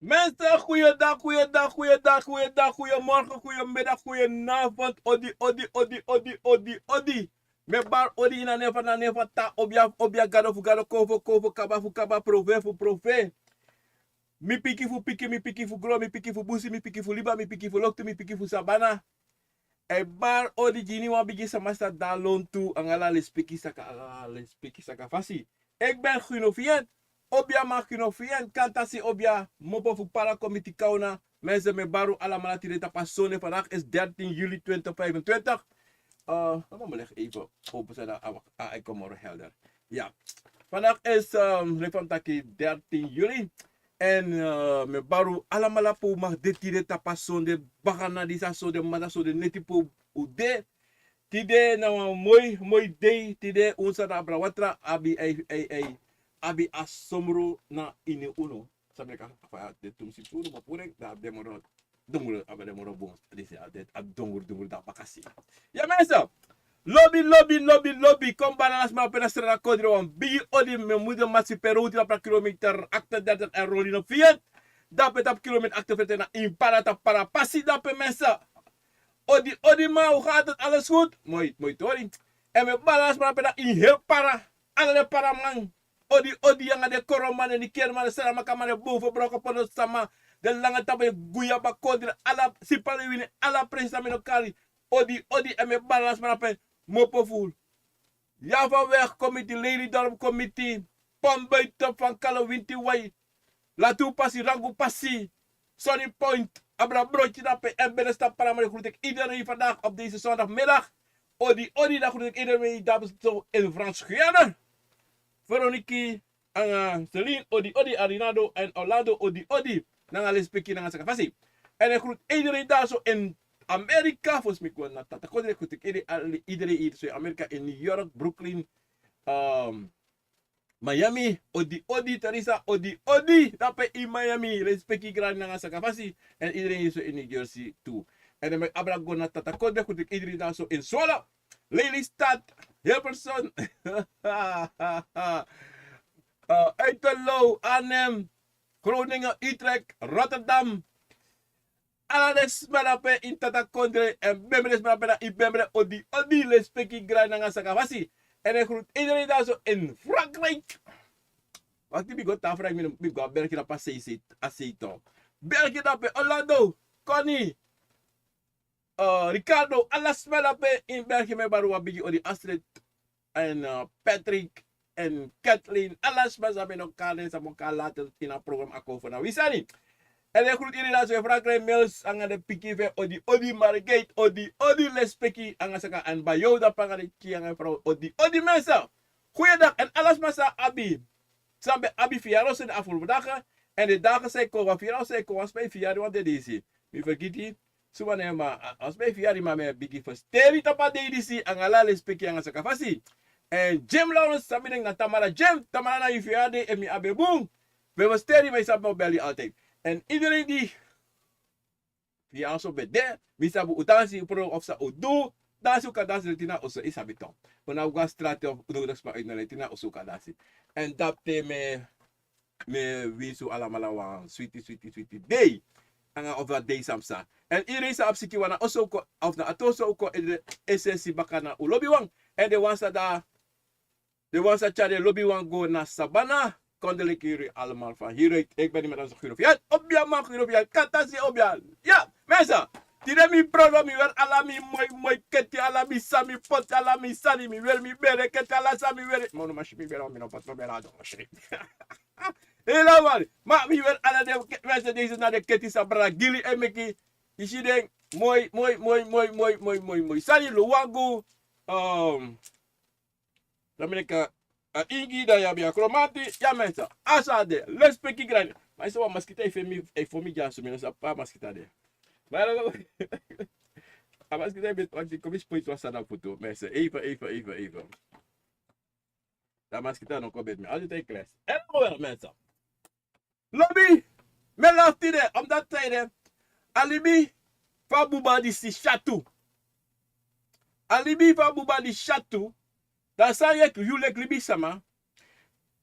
Mensen, goeiedag, goeiedag, goeiedag, goeiedag, goeiemorgen, goeiemiddag, goedenavond. Odi, odi, odi, odi, odi, odi. Me bar odi na nefa ta obia gado fu gado kovo kaba fu kaba prove fu prove. Mi piki fu piki, mi piki fu gro, mi piki fu busi, mi piki fu liba, mi piki fu lokto, mi piki fu sabana. E bar odi jini wa bigi samasta da lontu angala les piki saka fasi. Ik ben Gunovient. Obia ma Gunovient kantasi obia mopo fu para committee kauna. Mensen me baru ala malati de tapasone. Vandaag is 13 juli 2025. Dan moet ik even openzetten. Ik kom morgen helder. Ja. Vandaag is Taki 13 juli. En me baru ala malapu mag de tire tapasone. Bagana di saso de madaso de netipo ude. Tide na mooi day. Tide unsa na abrawatra abi asomro na ini uno. Sabi ka apa de tumsi puro mapurek da demoro dongul aba demoro bon. Dise adet dongul da bekasi. Ya mensen. Lobby. Kom bananas ma pena strada kodro wan. Bigi odi me moeder matsi peruti la pra kilometer 38 en rolino fiat. Dape tap kilometer 48 na impara para passi dape mensen. Odi ma, hoe gaat het? Alles goed? Mooi tori. En met balans maar pena in heel para. Alle para man. Odi yang de koroman en die kerman sera makamane boven broko pono sama. De lange tabe guya bakodri ala sipale wini ala presa menokari. Odi en met balans maar pena mopo full. Java weg committee, Lady Dorp committee. Pom buiten van Kalawinti Wai. Latu passi, rangu passi. Sunny Point. Abra broodje dappen en binnenstap para maar groet ik iedereen vandaag op deze zondagmiddag. Odi, dan groet ik iedereen dames zo in Frans-Guyana. Veronique, Celine, odi, Arinado en Orlando, odi. Nanga lespeki nanga sakafasi. En ik groet iedereen daar zo in Amerika. Volgens mij gewoon naar Tata. Ik groet ik iedereen hier zo in Amerika, in New York, Brooklyn, Miami, odi, Teresa, odi, dape in Miami, respecti grand nanga sakafasi, en iedereen is zo in New Jersey toe. En dan met Abra Gona Tatakode, goed ik iedereen daar zo in Zwolle, Lelystad, Hilversum, Uiterlo, Arnhem, Groningen, Utrecht, Rotterdam, Alades marape in Tatakode, en Bemres marape in Bemre, odi, respecti grand nanga sakafasi. En ik groet iedereen daar zo in Frankrijk. Wat die bigot daar vraag ik ga bergen op aceito. Bergen op Orlando, Connie, Ricardo, alles maar in Bergen met Barua Bigi Odi Astrid en Patrick en Kathleen. Alles maar samen elkaar en samen elkaar laten in een programma Akomfo. Nou, wie zijn die? En ik groet iedereen daar zo in Frankrijk, Mils, aan de Pikive, odi, Margate, odi, Lespeki, aan de en bij jou dat aan de Kie, aan vrouw, odi mensen. Goeiedag en alles massa abi. Sambe abi verjaardag in de afgelopen dagen. En de dagen zijn komen verjaardag, zijn komen als mijn verjaardag, want dit is hier. Mi vergeet die. Zo wanneer maar, als mijn verjaardag maar mijn biggie versteri tapa deze aan ala Lespeki, aan de kafasi. En Jim Lawrence, sabi denk na Tamara Jim, Tamara na je verjaardag en mi abe boom. We versteri, maar je sabi nog belly altijd. En iedereen die via zo bij de, misabu utansi pro of sa udo, dansi uka dansi letina oso isabiton. Wana uga straat of udo dat spa uit na letina oso uka dansi. En dat te me wisu alamala wan sweetie day. Anga of dat day samsa. En iedereen sa apsiki wana oso ko of na atoso ko essentie bakana ulobi wang. En de wansa da, de wansa chade lobby wang go na sabana. Kondelijk jullie allemaal van hieruit. Ik ben niet met onze Gurovia. Obja man Gurovia. Katasi obja. Ja, mensen. Tire mi prodo mi wer alami mooi keti alami sami pot alami sani mi wer mi bere keti ala sami wer. Mono mashi mi bere mi no pot no bere ado mashi. Hela man. Ma mi wer ala de mensen deze na de keti sabra gili emeki. Ishi den mooi. Sani luwangu. Dominica. Ingi da ya bia kromati ya mensen asade let's speak grand maar zo maskita voor mij ja zo men sa pa maskita de maar a maskita bet wat die komis point was na foto mensen even da maskita no ko bet me altijd class en wel mensen lobby me laftide om dat tijde alibi fa buba di si chatu alibi fa buba di chatu. Dan zei ik, jullie libi sama,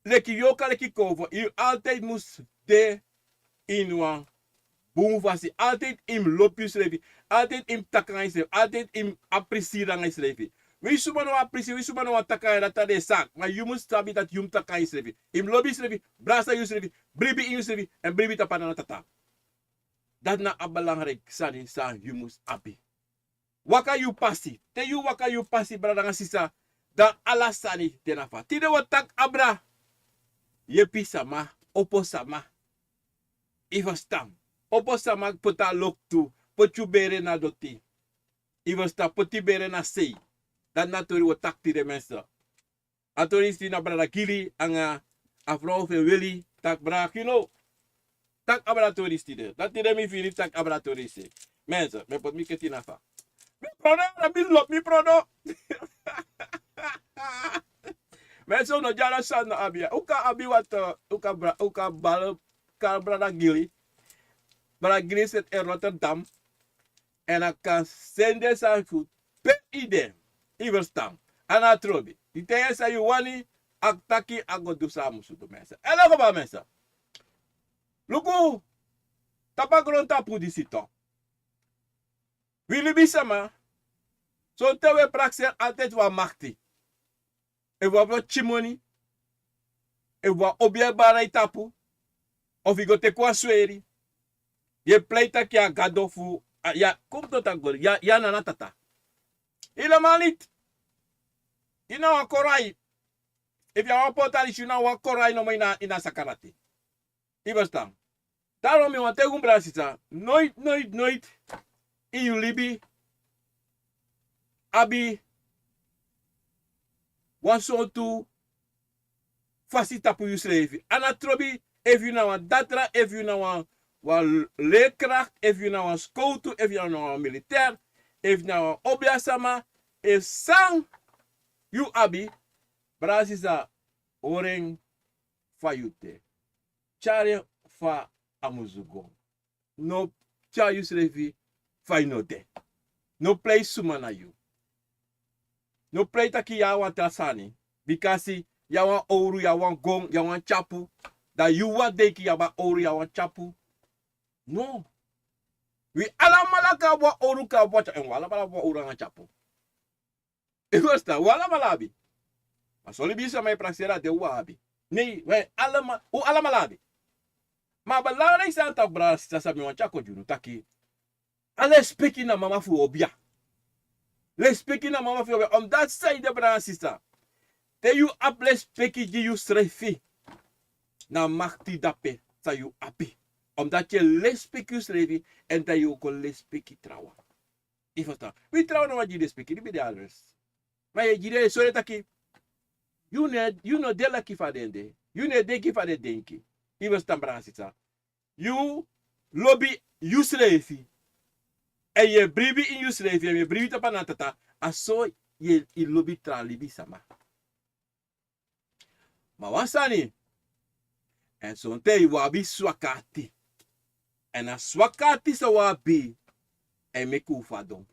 leki yoka leki kovo, je altijd moest de in wan boom fasi. Altijd im lopi srefi. Altijd im takan srefi. Altijd im appreciëren srefi. We suman no appreciëren, we suman no takan dat de sak. Maar you must sabi dat yum takan srefi. Im lobby srefi, brasa you srefi, bribi in srefi en bribi tapana tata. Dat na belangrijk sani sa you must abi. Waka you pasi. Te you waka you pasi brada nga sisa. Dan ala sani tenafa. Tide watak abra. Yepi sama, opo sama. Iva stam. Opo sama pota lokto. Potu bere na doti. Iva sta poti bere na sei. Dan na tori watak tide mensa. Atori si na brada kili anga afro fe weli. Tak bra kino. Tak abra tori stide. Dat tide mi fini tak abra tori se. Mensa, me pot mi ketina fa. Mi prono, mi lop mi prono. Mensen no jara san no abia. Uka abi wat uka bal ka brada gili. Brada gili zit in Rotterdam. En ik kan zenden zijn goed. Per idee. Iverstam. En atrobi. Die tegen zei je wani. Ak taki ago do samu sudo mensen. En nog een mensen. Luku. Tapagron tapu di sito. Willy bisama. Zo tewe praxer altijd wa machti. E wa chimoni. E wa obia barai tapu. Of i go te kwa sweri. Je pleita ki a gado fu. Ya, kom tot agor. Ya nanatata. Ila malit. Ina wa korai. If ya wa potali shuna wa korai no mo ina sakarati. Iverstam. Daarom je want tegen brasisa. Nooit. In je libi. Abi. Wansotu. Fasita pu srefi. Anatrobi. If you na wan datra. If you na wan leerkracht. If you na wan scoutu. If you na wan militair. If you na wan obiasama. If sang. You abi. Brasisa. Oren. Fayute. Chare fa amuzugo. No cha you srefi. Fainote. No play sumana you. No play taki ya wan trasani. Bekasi ya wan oru, ya wan gong, ya wan chapu. Da you wan deki ya wan oru, ya wan chapu. No. We alamala ka wan oru ka wan chapu. En wala bala wan oru nga chapu. Igosta, wala malabi. Maar soli bisa may praksera de wabi. Nee, wij alamalabi. Maar belangrijk is aan het bras, dat sabi wan chako junu taki. Ale speaking na mama fu obia. Le speaking na mama fu obia. On that side de bras sister. Te you up le speaking di you srefi. Na makti dape sa you api. Omdat je le speaking srefi en dat you kon le speaking trawa. Ifasta. We trawa na wat je le speaking, die be de others. Maar je jide sorry taki. You know de leki fa dende. You know de ki fa de denki. Ifasta bras sister. You lobby you srefi. En je bribi in je schrijf, en je bribi te panatata, aso je lobby tralibi sama. Maar wat sani? En zo'n te wabi swakati. En a swakati sa wabi, en me kufadon.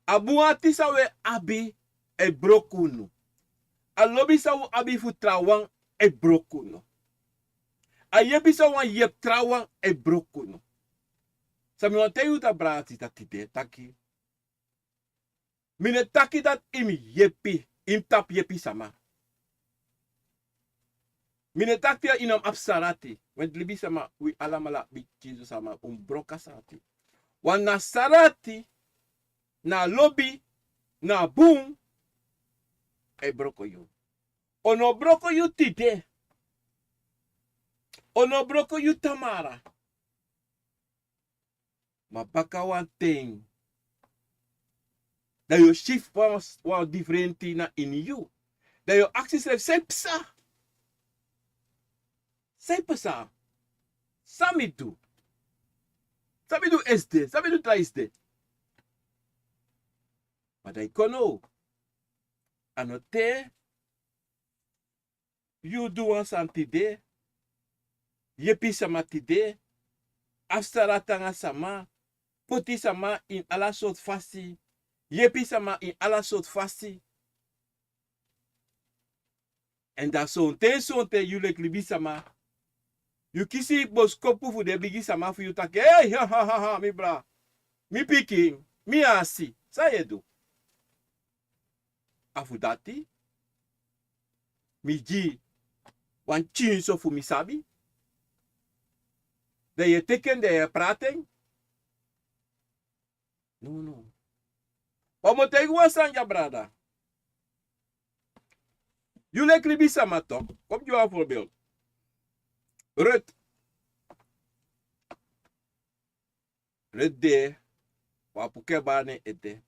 Abuati sa we abi, e brokunu. A lobby sa we abi fu trawang, e brokunu. A yebi sa wan yep trawang, e brokunu. Sami wan te yuta brati tatite taki. Mine taki dat im yepi. Im tap yepi sama. Mine taki inam absarati. Want libi sama wi alamala bikizu sama broka sati. Wan na sarati. Na lobby. Na boom. E broko yu. Ono broko yu tite. Ono broko yu tamara. Maar baka wan ting. Dat je shift was different na in you. Dat je acties heeft. Zij psa. Zij psa. Sami do. Sami do este. Sami do traiste. Maar dat je kon ook. Anote. You do one santide. Je pisa matide. Afstaratanga sama. Poti sama in alla soort fasi. Yepi sama in alla soort fasi. En dat zo'n te jullie libi sama. You kisi boskopu fu de bigi sama fu you take. Hey, ha ha ha ha, mi bra. Mi piki, mi asi. Sa ye do. Afu dati. Mi ji. Wan chin so fu mi sabi. De je teken, de je praten. No. Omo tegu wasanja brada. You lek libi sama tok. Kom je een voorbeeld. Rut. Rut de. Wapuke bane ete.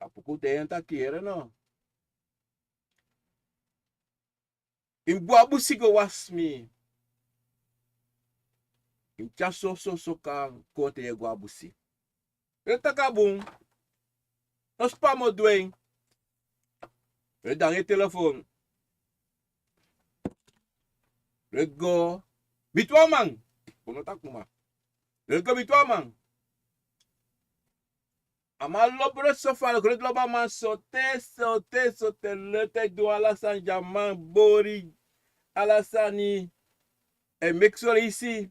Wapuku te enta kiere no. In buabu sigo was mi. In chaso so kan kote ye guabusi. Rut takabung. No spamo dweng. Rut dan je telefoon. Rut go. Bitwa man. Puno tak mo. Rut go bitwa man. Ama lobre so far gred loba man sote lete do alasan jaman bori alasani e mexo isi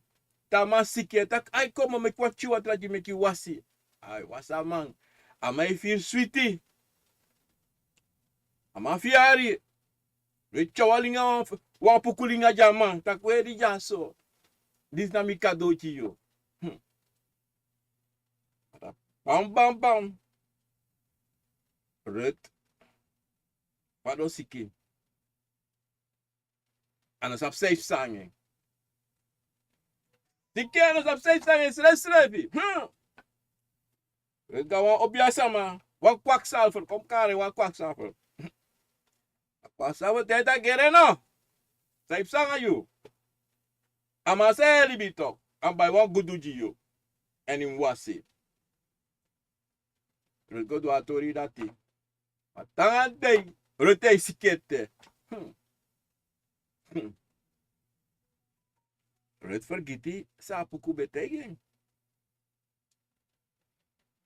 tama sike tak ai como me kwachi watra di meki wasi ai wasa man ama feel sweetie ama fiari rechawalinga wa pukulinga jaman tak we di jaso dinamika do chi yo bam. Rut. Wado siki. Ano sap safe sangen. Siki ano sap safe sangen srefi. Rut gawan obiasama. Wan kwak salver. Kom kare wan kwak salver. Kwak salver teta gere no. Safe sanga you. Ama se libitok. Ambay wan guduji yo. En in wasi. Rut go do a tori dati. Matangan day. Rut sikete. Rut vergiti sa puku betegen.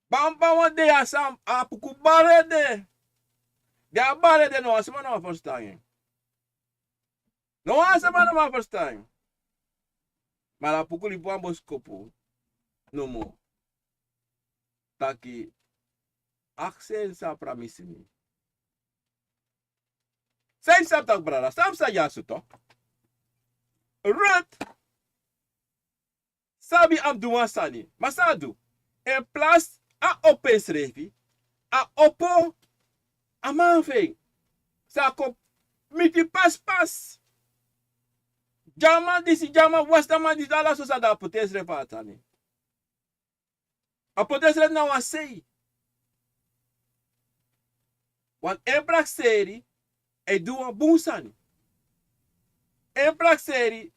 Bamba wan de asam apuku barede. De barede no asama no verstaan. No asama no verstaan. Maar apuku li buan boskopu. No mo. Taki Axel sa pramisimi. Zijn sap tak brada. Sam sa yasu to. Rut. Sabi am duwan sani. Masadu. En plas a open srefi. A opo. A manfeng. Sa kop. Miti pas. Jama disi jama wastama disi ala so sa da potes refatani. A potes re na wasei. Want en praxeri e doa bunsani. En praxeri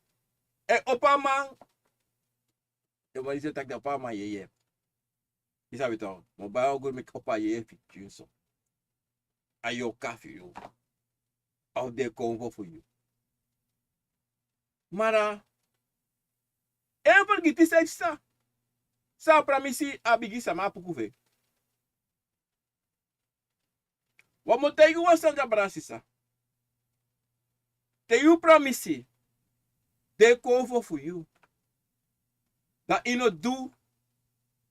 e opaman e maar is tak da opama ye. Is abi to. Mo ba go mek opa ye fitu so. Ayo kafi yo. Au de Akomfo for you. Mara en vergiti sa. Sa pramisi abigi sama pukuve. Wat moet tegen was aan de brasisa? Te you promise de Akomfo for you. Dat ino do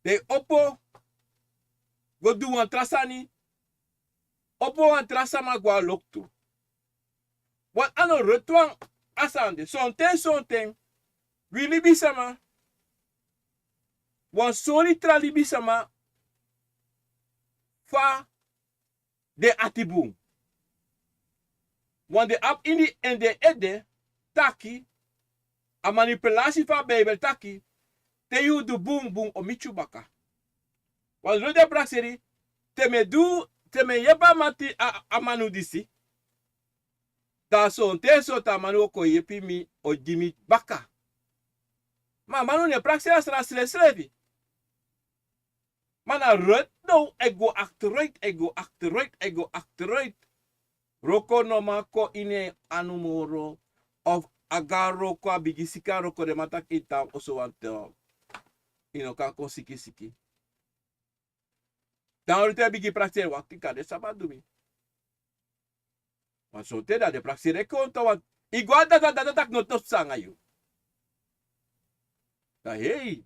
de opo go do an trasani. Opo an trasama gwa lokto. Wat ano retwang asande sonten wili bisama. Wan soli trali bisama fa de atibung. Want de ap ini en de ede taki a manipulatie van Bijbel taki te you do boom o michubaka. Want lo de praxeri te me yeba mati a manu disi. Ta son te so ta manu ko yepi mi o jimi baka. Ma manu ne praxeri asra srefi. Mana rut no ego achteruit. Roko no mako ine anumoro of agaro kwa bigisika roko de matak itam oso wantel. Ino kan kon siki. Dan rute bigi praxer wakti kade sabadumi. Maar so te da de praxer konto wat igual dat no top sanga you. Hey,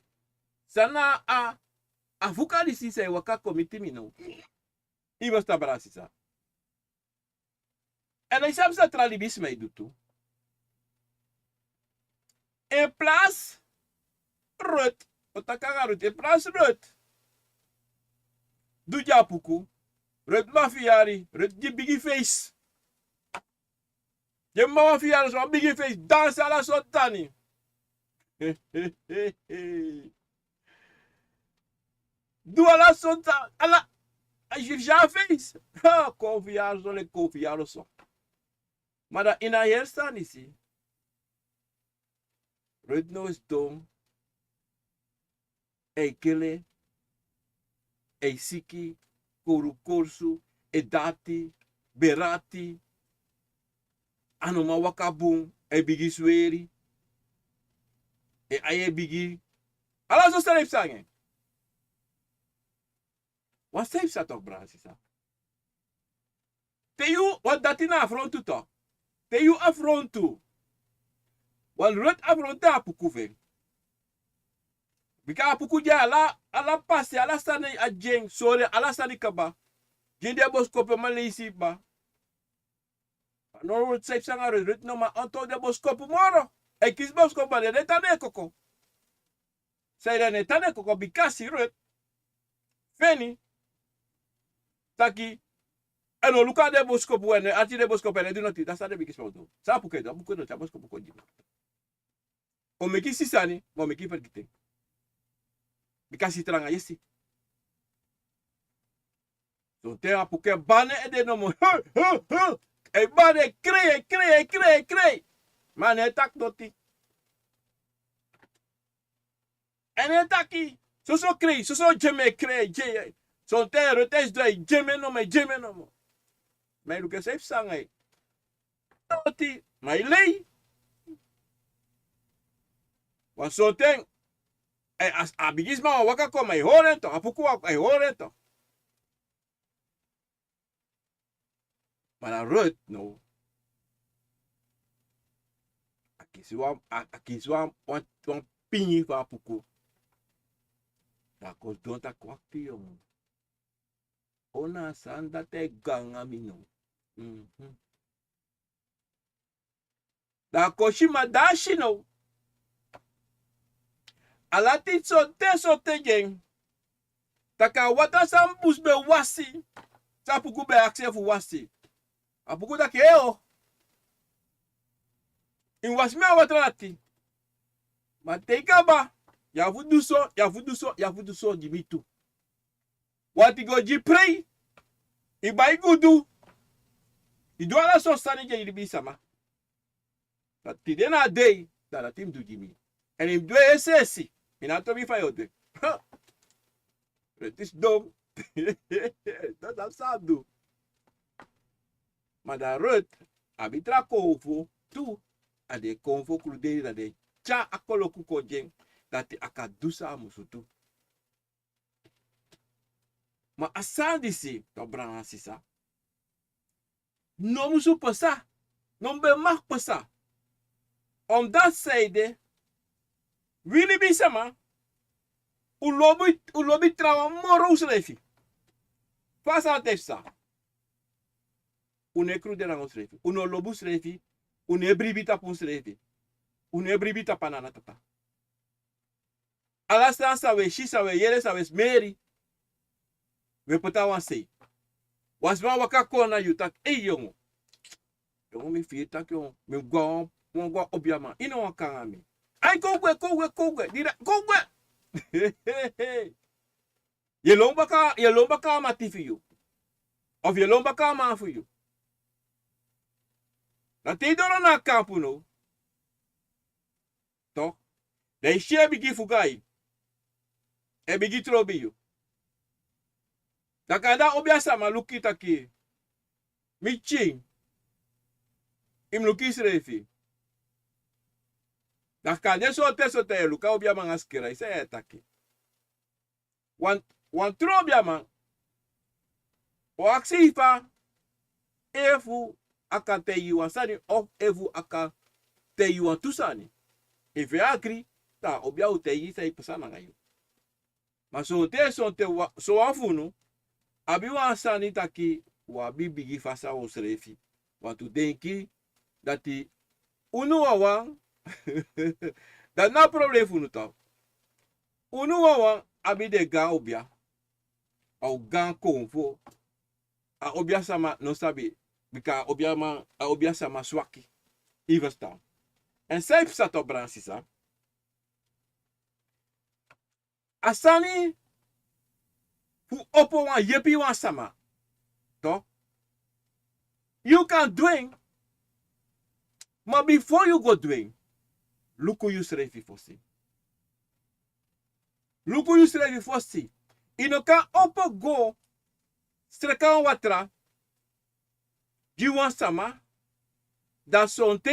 sana a fuka di sisa waka komiti mi no. Iba sta brasisa. En hij zelfs dat tralibis mij doet toe. In plaats rut, otaka rut, in plaats rut. Doe ja puku. Rut mafiari, rut die biggie face. Je mafiari zo biggie face, dans à la sotani. Doe à la sotani, à la... Je ja face. Confiar zo le confiar zo. Maar dat in haar staan is hij. Rut no is dom. Ei kele. Ei siki. Koru korsu. E dati. Berati. Anoma wakabung. E bigi sweri. E aye bigi. Ala zo staan heeft sangen. Wat heeft ze toch, Brasisa? Te you, wat dati na afrontu toch? Te you afrontu. Wan rut afrontu apuku veng. Bika apuku ja ala pasi, ala sani a jeng, sorry, ala sani kaba. Jende boskope malisi ba. No rut safe sanga rut no ma anto de boskope moro. E kis boskope de netane koko. Say de netane koko bekasi rut. Feni. Taki. En o luka de boskope wene, ati de boskope ne do noti, da sa de bikis paudo. Sa apuke do, apuke do, cha boskope ko jima. O meki sisani, mo meki pergite. Bekasi tranga yesi. So te apuke bane ede no mo. E bane krei. Mane tak doti. Ene taki. So krei, so jeme krei, je. So te rotes dai jeme no mo. Mai luke safe sangai. Doti, mai lei. Wasoteng. As abigisma waka ko mai horento, apuku ai horento. Mana rut no. Akiswa wat pinyi fa apuku. Da ko donta kwakti yo. Ona sanda te ganga mino. Da ko shima dashi no. Alati sote jeng. Taka wata sambus be wasi. Sapuku be aksefu wasi. Apuku da keo. In wasme watrati. Ma teka ba. Ya vuduso jimitu. Wati go jiprei. Ibai gudu. Idu ala so sani je iribi sama. Tati dena day. Da tim du jimi. En im dwe esesi. Minato mi fayode. Het is dom. Dat is abdu. Maar dat rut. Abitra Akomfo. Tu. Ade Akomfo kluderi dat de cha akolo kuko jeng. Dat de akadusa amusutu. Maar asandisi. Dobrana sisa. No musu pesa. No be mak pesa. Omdat zijde. Willy bisama. Ulobi trawang moro srefi. Pasa tefsa. Une cru de rango srefi. Uno lobu srefi. Une bribita pun srefi. Une bribita panana tata. Alastan sawe, shi sawe, yele sawe, meri. We pota wan sei. Wasma waka kona yutak. Ey yongo. Yongo mi fiye tak yongo. Mi gwa wangwa obiama. Ino wakanga mi. Ay kogwe. Dira kogwe. Je lomba ka mati for you. Of je lomba ka man for you. Na te doro na kampu no. Toch? De share bigi fugai. E bigi trobi you. Takanda obiasa ma luki taki. Miching. Im luki srefi. Nakande sote luka obia man askira. Isa etaki. Wan trobia man. O aksifa. Efu aka te yuan sani. Of efu aka te yuan tusani. If you agree. ta obia utei sai pesa na ngayo. Ma so te so afunu abi wan sani taki wa bigi fasa o srefi. Want denki dati unu wang dat na problem funu ta. Unu wang abi de ga obia. Au gan Akomfo. A obia sama no sabi. Bika obia sama swaki. Ivestaan. En zij staat op bransisa. Asani fu opo wan yepi wan sama. To? You can doing. Maar before you go doing, look who you srefi for see. Look who you srefi for see. Ino kan opo go streka watra. You want sama. Dat sonte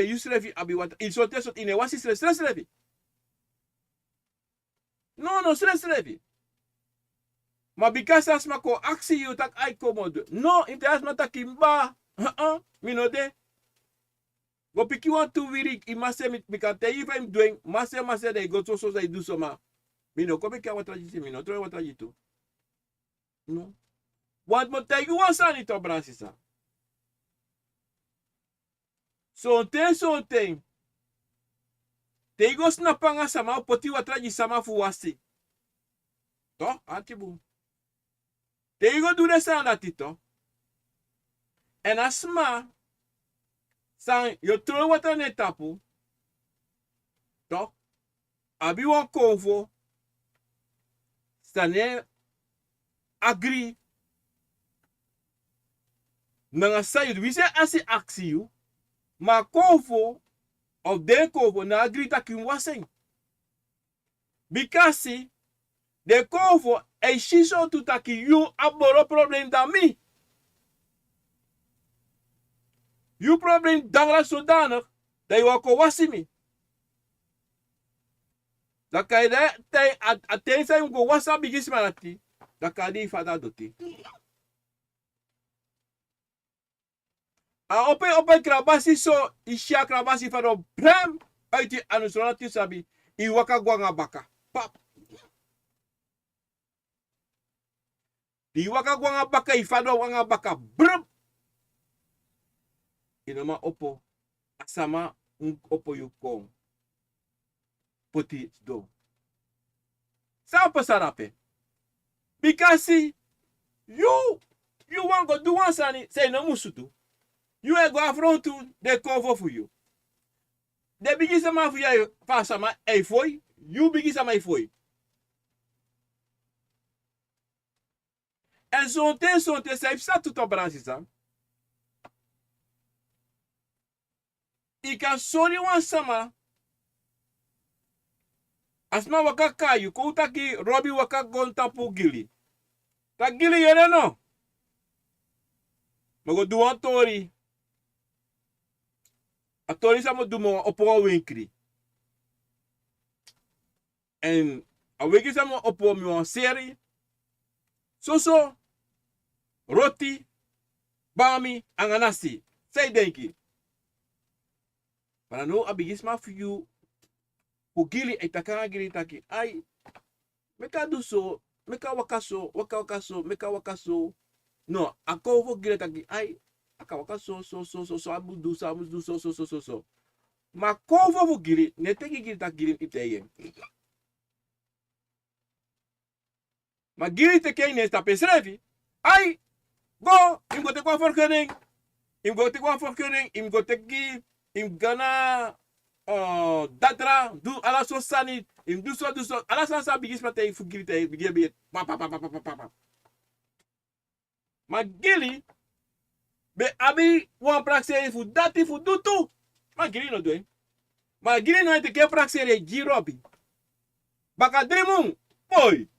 you srefi abi watra. Il sonte ine wasi srefi. No, srefi. Maar bekasi asma ko aksi you tak ai komodo. No, inte asma tak imba. Mi no de. Go piki wan tu wirik i mase mit mika te if I'm doing mase de go so they do so ma. Mi no ko be ka watra jiti mi no tro watra jitu. No. Want mo te you wan sani to bransisa. Sonte. Te go snapanga sama poti watra ji sama fu wasi. To, atibu. Te go do sa dati to. En asma san yo tro watra ne tapu. To. Abi wan Akomfo. Sane agree. Nanga sayu we say asi aksi you. Ma Akomfo of de Akomfo na agree takin waseng. Bekasi de Akomfo e shiso tu taki you aboro problem dan mi. You problem dangra zodanig dat je wako wasi mi. Dan kan je de attentie zijn go wasa bigis manati. Dan kan die fada doti. A open krabasi so isha krabasi fado brem uit die anusronati sabi i waka gwanga baka. Pap. Di waka gwanga baka i fado wanga baka brem. Inoma opo asama opo yu kong. Poti do. Sa opo sarape. Bekasi you want go do one sani say no musutu. You go affront to the Akomfo for you. De bigi sama for you fa sama e foi. You bigi sama e foi. En sonte sa sa tout op bransisa. I kan sori wan sama. Asma waka kayu ko taki robi waka gon tapu gili. Ta gili yere no. Mago duwan tori. A tori samo dumo opo wa winkri. En a wiki samo opo mi wan seri. So roti bami anganasi. Say denki. Para no abigisma for you. Kugili ay takanga gili taki. Ay meka do so, meka wakaso, meka wakaso. No, Akomfo gili taki. Ay aka wakaso so abu do so. Ma Akomfo fu gili ne teki gili tak gili iteye. Ma gili teki ne sta pesrefi. Ay go im go te kwa forkening. Im go teki im gana datra do ala so sani im do so ala sa bigis mate fu gili te bigi pa. Ma gili be abi wan praxere fu dati fu dutu. Ma gili no doen. Ma gili no te ke praxere girobi. Baka dremun. Mooi.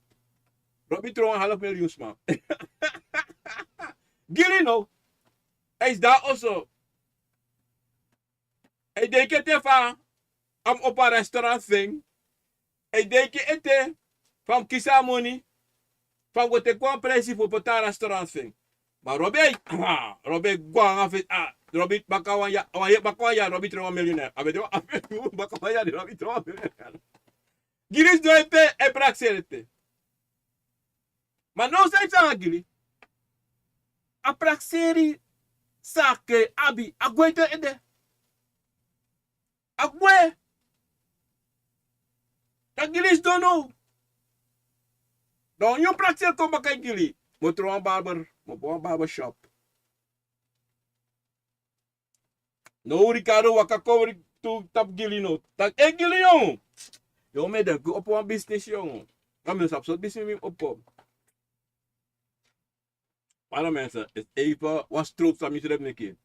Robi trawang half miljoen sma. Gili no. Is daar also. Ik denk het even am op een restaurant thing. Ik denk het van kisa money. Van wat ik kwam prijs voor een restaurant thing. Maar Robi gwang af het. Robi bakawanya Robi trawang miljonair. Abet Bakawanya Robi trawang miljonair. Gilis do ete e praxerete. Maar no sai sanga gili. A praxeri sake abi agwete ede. Agwe. Ta gilis do no. Don yung praxer ko bakay gili. Mo trawang barber. Mo buang barber shop. No Ricardo wakako tu tap gili no. Tak gili yung. Yo me de go op een business yung. Kami sap so business mi op. Para mensen, is even wat stroop van misrep neke.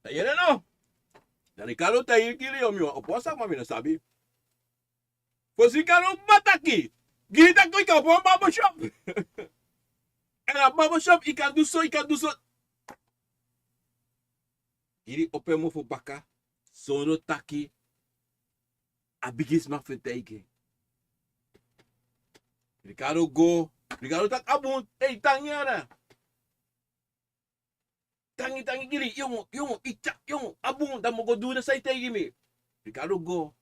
Tayere no. Dan Ricardo tayi gili yung op wasak mami na sabi. Fos Ricardo bataki. Gili tak ko ikaw po ang barber shop. En a barber shop, ik kan do so. Gili open mo fu baka. Sono taki. A bigis mak fenteke. Ricardo go. Ricardo tak abun. Hey, tangyara. Tangi gili. Yung, itchak, yung, abun. Damo go do na sa itegi mi. Ricardo go.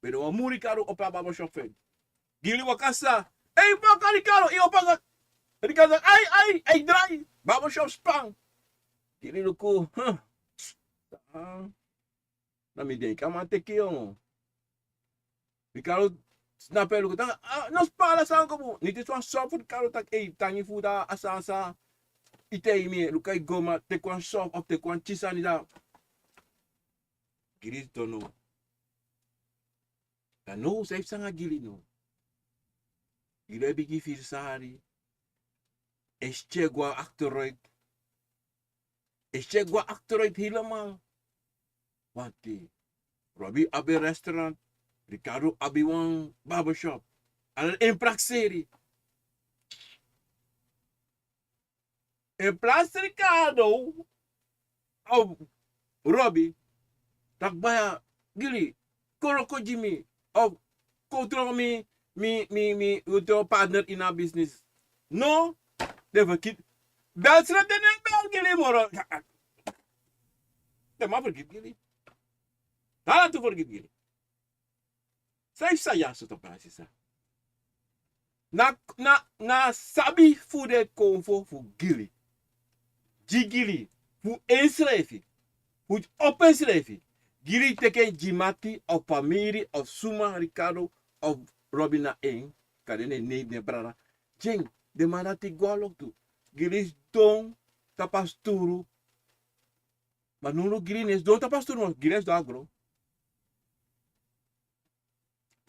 Pero amu Ricardo opa baba shopfen. Gili wakasa. Hey, baka Ricardo. Iyo pa. Ricardo, ay, dry. Baba shop spang. Gili luko. Na mi dei kama teki yung. Ricardo snapper ko tanga nos pala sa ko mo niti so soft food karo tak tangi fuda asa itei mi lukai goma te kwan soft of te kwan chisa ni da giris dono da no safe sanga gili no gile bigi fir sahari eschegwa actoroid hilama wanti Robbie abe restaurant Ricardo abi wang barbershop. Al in praxeri. In plaats Ricardo of Robbie, takbaya gili, koroko Jimmy of control me with your partner in our business. No, never kid. That's not the name gili moro. They ma forget gili. Hala to forget gili. Sai ya soto praxisa. Na sabi fude konfo fu gili. Jigili fu srefi. Fu open srefi. Gili teke jimati of Pamiri of Suma Ricardo of Robina Eng. Kadene ne brada. Jeng de manati gwalok tu. Gili don tapasturu. Manuno gili nes don tapasturu. Gili do agro.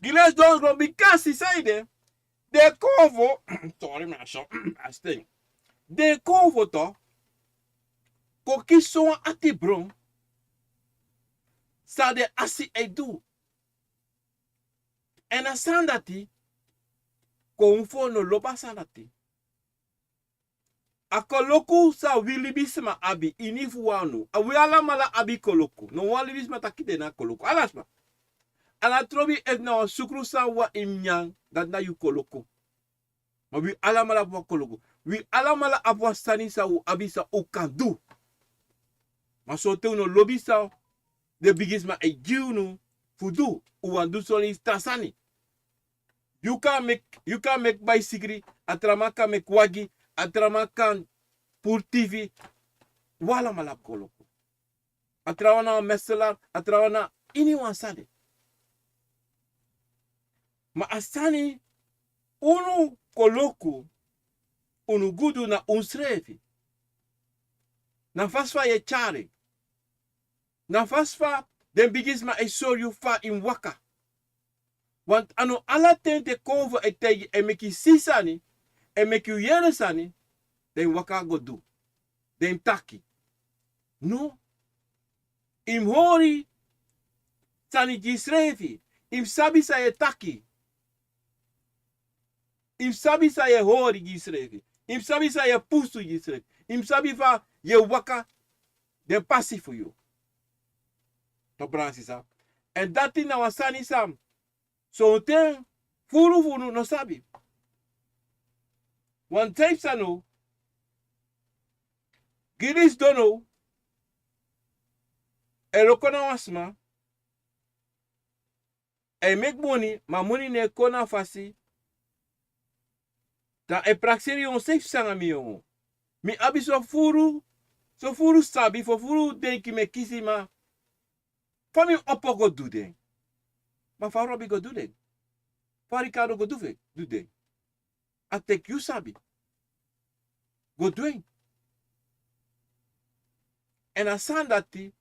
Giles don't go bekasi saide. De Akomfo, sorry masho, asting. De Akomfo to, ko kiso ati bron, sa de asi edu. En a sandati, konfo no loba sandati. A koloku sa wilibisma abi inifuano. A wiala mala abi koloku. No walibisma takide na koloku. Alasma. Ala trobi et na sukru sa wa imnyang dat na yu koloko. Ma wi alamala apwa koloko. Wi alamala apwa sani sa u abisa ukandu. Ma sote uno lobi sa de bigisma e giunu fudu uwandu soni strasani. You can make bicycle, atramaka make wagi, atramaka pour TV. Wala malap koloko. Atrawana mesela, atrawana ini wansade. Ma asani unu koloko unu gudu na unsrefi. Na fasfa ye chare. Na fasfa den bigisma e soryu fa in waka. Want ano ala tente konvo e tegi e meki sisani e meki yere sani den waka go do. Den taki. No. Im hori sani gisrefi. Im sabi sa ye taki. Im sabi sa ye hori gisrefi. Im sabi sa ye pusu gisrefi. Im sabi fa ye waka den passi for you. To bransi sa. En dati na wasani sam. So ten furu no sabi. One type sano. Giris dono. Erokona wasma. E make money, ma money ne kona fasi. Ta e prakseri yon safe sanga mi yon. Mi abi so furu sabi, fo furu den ki me kisi ma. Fa mi opo go do den. Ma fa Robi go do den. Fa Ricardo go do den. A tek you sabi. Go do den. En a san dati,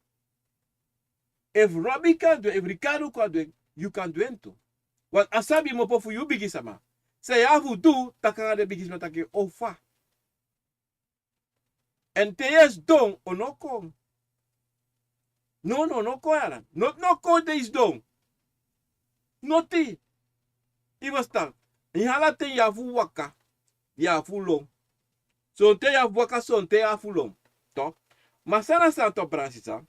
if Robi kan do, if Ricardo kan do, you can do it too. Want asabi mo po fu you bigi sama. Se ya fu do, takanga de bigi sama take ofa. En te yes don, o no kom. No ko yaran. No ko te is don. No ti. Ibastan. Ihala te ya fu waka. Ya fu long. So te ya fu waka, so te ya fu long. To. Masana sa to bransisa.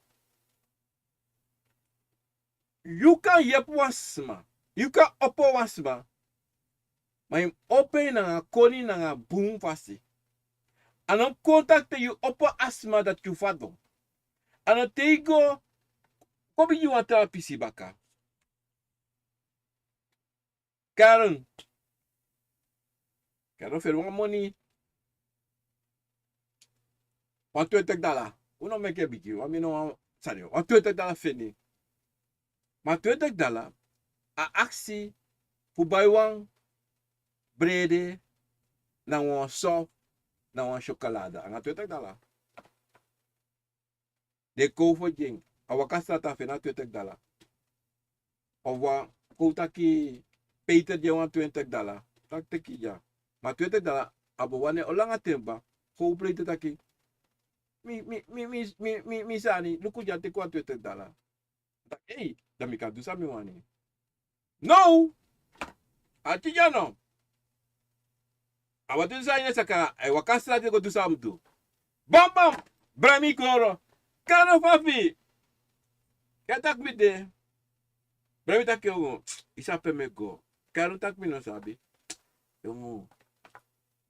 You kan yep wasma. You kan opo wasma. Maar je open na koni na boom fasi. En dan contacte je opo asma dat je fado. En dan tego. Kom je wat aan pisi baka. Karen veel money. Want $20. Uno make a bigi. Want me no sorry. Want $20 fini. Maar $20 a aksi fu buy wang brede na wan soft na wan chocolade. Anga $20. De ko for jing. A wakasa ta fina $20. Of wan kouta ki peter je wan $20. Tak teki ja. Maar $20 abo wane olanga temba. Ko plate taki. Mi sani. Luku ja te kwa $20. Tak hey. Dan mi kan do sami wani. No! Ati ja no. Awa tu sa ina saka. Ay wakasa te ko do sam do. Bam bam. Brami koro. Kano fafi. Katak bide. Brami tak yo. Isa pe me go. Kano tak mi no sabi. Yo.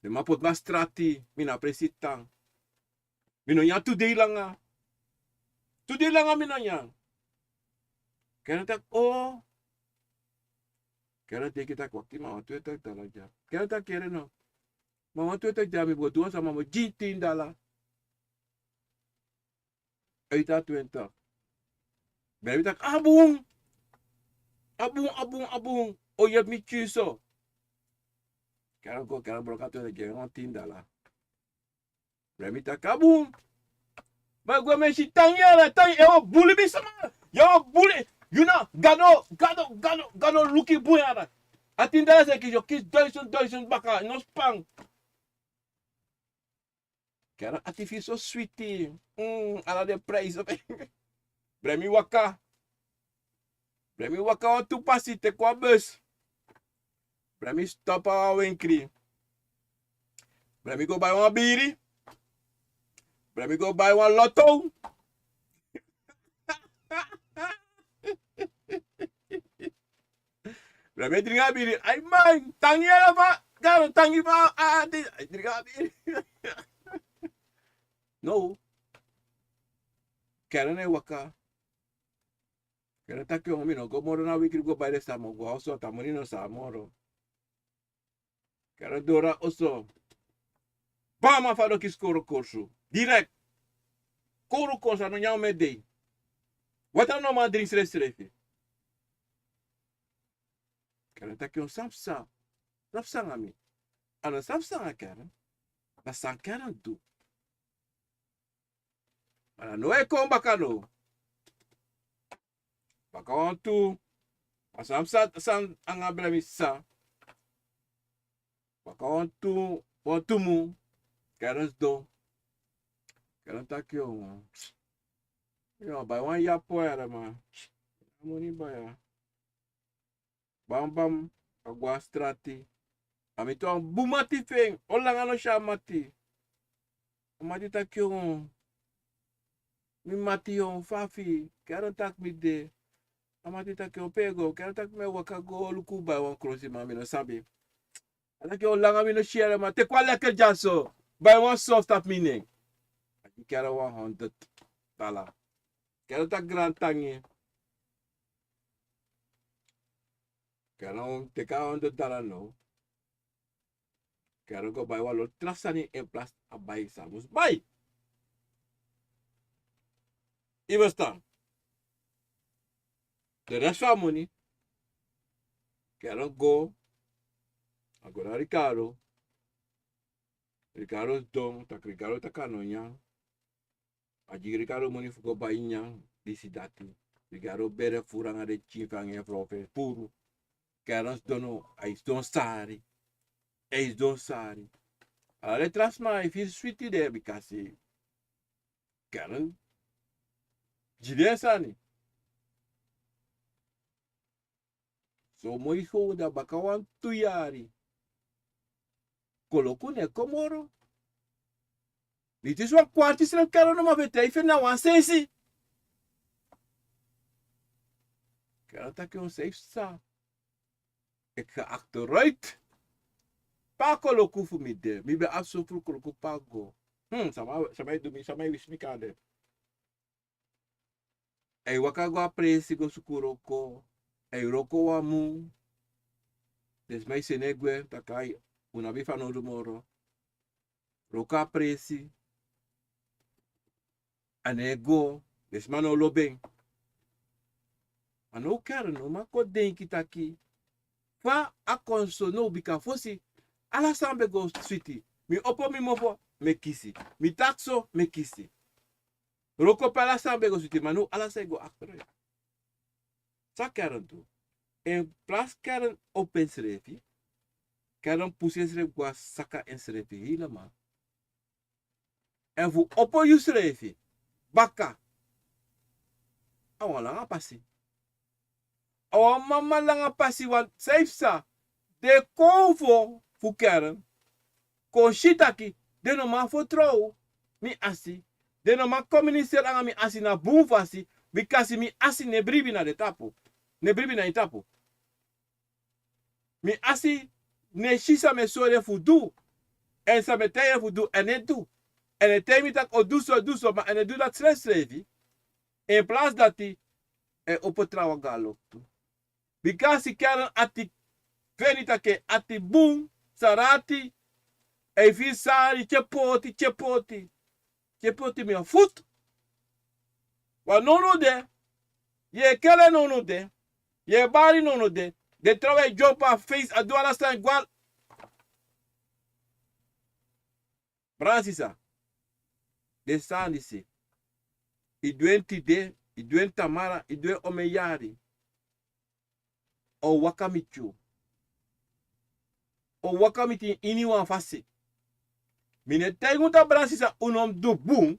De mapot mas strati. Mina presitang. Mino yang today lang nga. Today lang nga mino yang. Kano tak oh. Kano teki tak wakti ma watu tak talaga. Kano tak kere no. Ma watu tak jami bo duwa sama mo $15. Eita 20. Baby tak abung. Abung. Oh yep mi chuso. Kano ko kano broka to de $10. Baby tak abung. Ba gua me si tanya yo bully mi sama. Yo bully. You know, gano luki buyara. $10 se ki yo kis doison baka no spang. Kano artificial sweetie. Ala de price. Bremi waka on tu pasi te kwa bus. Bremi stop a winkri. Bremi go buy one beri. Bremi go buy one lokto. Bremi drink a beri. Ay man, tangi ala pa. Gano tangi pa. Drink a beri. No. Kano ne waka. Kaya taki yung mino, go moro na wikiri go bayre sa mo, go oso tamoni no sa moro. Kaya dora oso. Bama fado kis koro korsu. Direct. Koro korsu no nyaw me day. Wata no ma drink srefi. Kaya taki yung sapsa. Sapsa ngami. Ano sapsa nga kaya? Basta kaya do. Ano no e komba kano. Baka tu asam san ang abramisa. Baka tu mu keras do. Keran takyo. Yo ba wan ya po era ma. Amoni ba ya. Bam agwa strati. Amito ang bumati feng. Olang ano siya mati. Amati takyo. Mi mati yung fafi. Keran tak mi de. Amati take opego, kaya tak me wakago lukuba wan krosi mami no sabi. Alake o langa mi no share ma te kwa leke jaso. By one soft tap meaning. Aki kera $100. Kaya tak grand tangi. Kaya te ka on de dala no. Kaya go bay walo trasani en place a bay samus bay. Ibestan. The rest of money. Kaya go. Agora Ricardo. Ricardo don. Tak Ricardo takano nya. Aji Ricardo money fuko bay nya. Disi dati. Ricardo bere furanga de chifang e profe. Puro. Kaya dono. Ais don sari. Ais don sari. Ale trasma if is sweetie there bekasi. Karen. Jide sani. So mooi go da bakawan tuyari. Kolokune komoro. Dit is wat kwartjes en karo no ma even na wan sesi. Karo tak yon safe sa. Ik ga achteruit. Pa koloku voor me de. Mi be afso voor koloku pa go. Samai wis mi kade. Ei waka go apresi go sukuroko. Ei roko wa mu. Des mai senegwe takai una bifa no rumoro. Roka apresi. Anego. Des mano lobeng. Ano karen no ma ko denki taki. Fa akonso no bika fosi. Ala sambe go sweetie. Mi opo mi mofo me kisi. Mi takso me kisi. Roko pala sambe go sweetie. Manu ala se go achteruit. Sa karen tu. En plaats karen open srefi. Karen pusi srefi gwa saka en srefi helemaal. En voor opo yu srefi. Baka. Awa langa pasi. Awa mama langa pasi want safe sa. De konvo fu karen. Ko shitaki. De no ma fo trouw. Mi asi. De no ma communiceer anga mi asi na boom fasi. Bekasi mi asi ne bribi na de tapu. Ne bribi na tapu. Mi asi ne shisa me sore fu du. En sa me teye fu du. En ne du. En het temi tak o du so. Maar en het doet dat srefi. In plaats dat hij op het trawang lokto. Bekasi karen ati veri take ati boom. Sarati. E visari. Poti. Poti mi foot. Wa nono de. Ye kele nono de. Ye bari nono de. De trouwe jump a face a do alastan gwal. Bransisa. De sandi si. Iduen tide. Iduen tamara. Iduen omeyari. O wakamichu. O wakamiti ini wan fasi. Mine teguta bransisa unom du boom.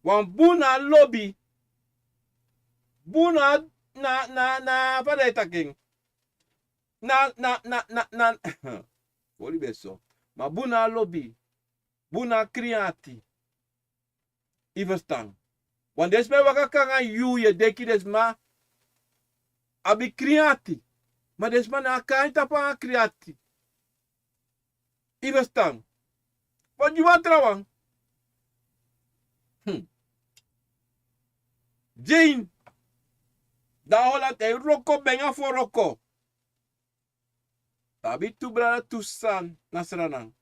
Wan boom na lobby. Boom na padeta king. Na Woli beso. Ma buna lobby. Buna kriati. Iverstan. Want des me waka kanga yu ye deki des ma. Abi kriati. Ma des ma na kaita pa kriati. Iverstan. Wat you want trawang? Jane. Da hola te roko benga for roko. Tabi tu brada tu san nasranang.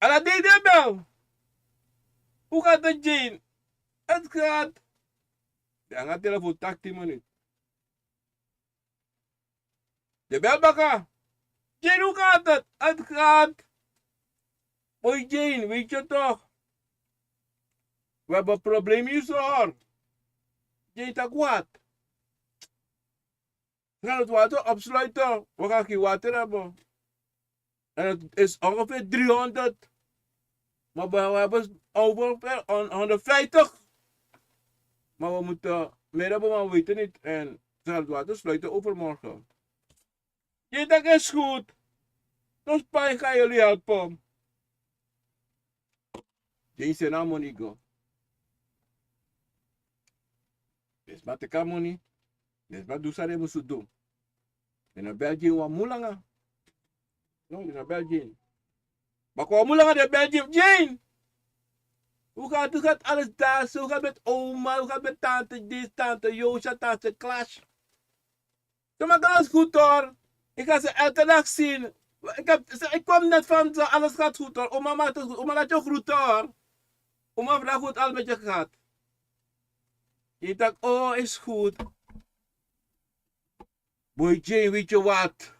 Ala de bel. Hoe gaat het, Jane? Het gaat. De gaat telefoon tak 10 minuten. De bel baka. Jane, hoe gaat het? Het gaat. Hoi Jane, weet je toch? We hebben een probleem hier zo hard. Jane, tak wat? We gaan het water opsluiten. We gaan geen water hebben. En het is ongeveer 300. Maar we hebben ongeveer 150. Maar we moeten meer hebben, maar we weten niet. En ze gaan het water sluiten overmorgen. Je denkt is goed. Dus pijn ga jullie helpen. Je is een monigo. Dus wat ik kan money. Dus wat doe ze moeten doen. En in België wat moeilijker. No, in België. Maar qua moeilijker de België. Jane! Hoe gaat alles daar? Hoe gaat het met oma? Hoe gaat het met tante? Dit, tante Joosja, tante Klaas? Toen maak alles goed hoor. Ik ga ze elke dag zien. Ik kwam net van zo, alles gaat goed hoor. Oma maakt het goed. Oma laat je groeten hoor. Oma vraagt hoe het al met je gaat. Je dacht, oh is goed. Boy Jane, weet je wat?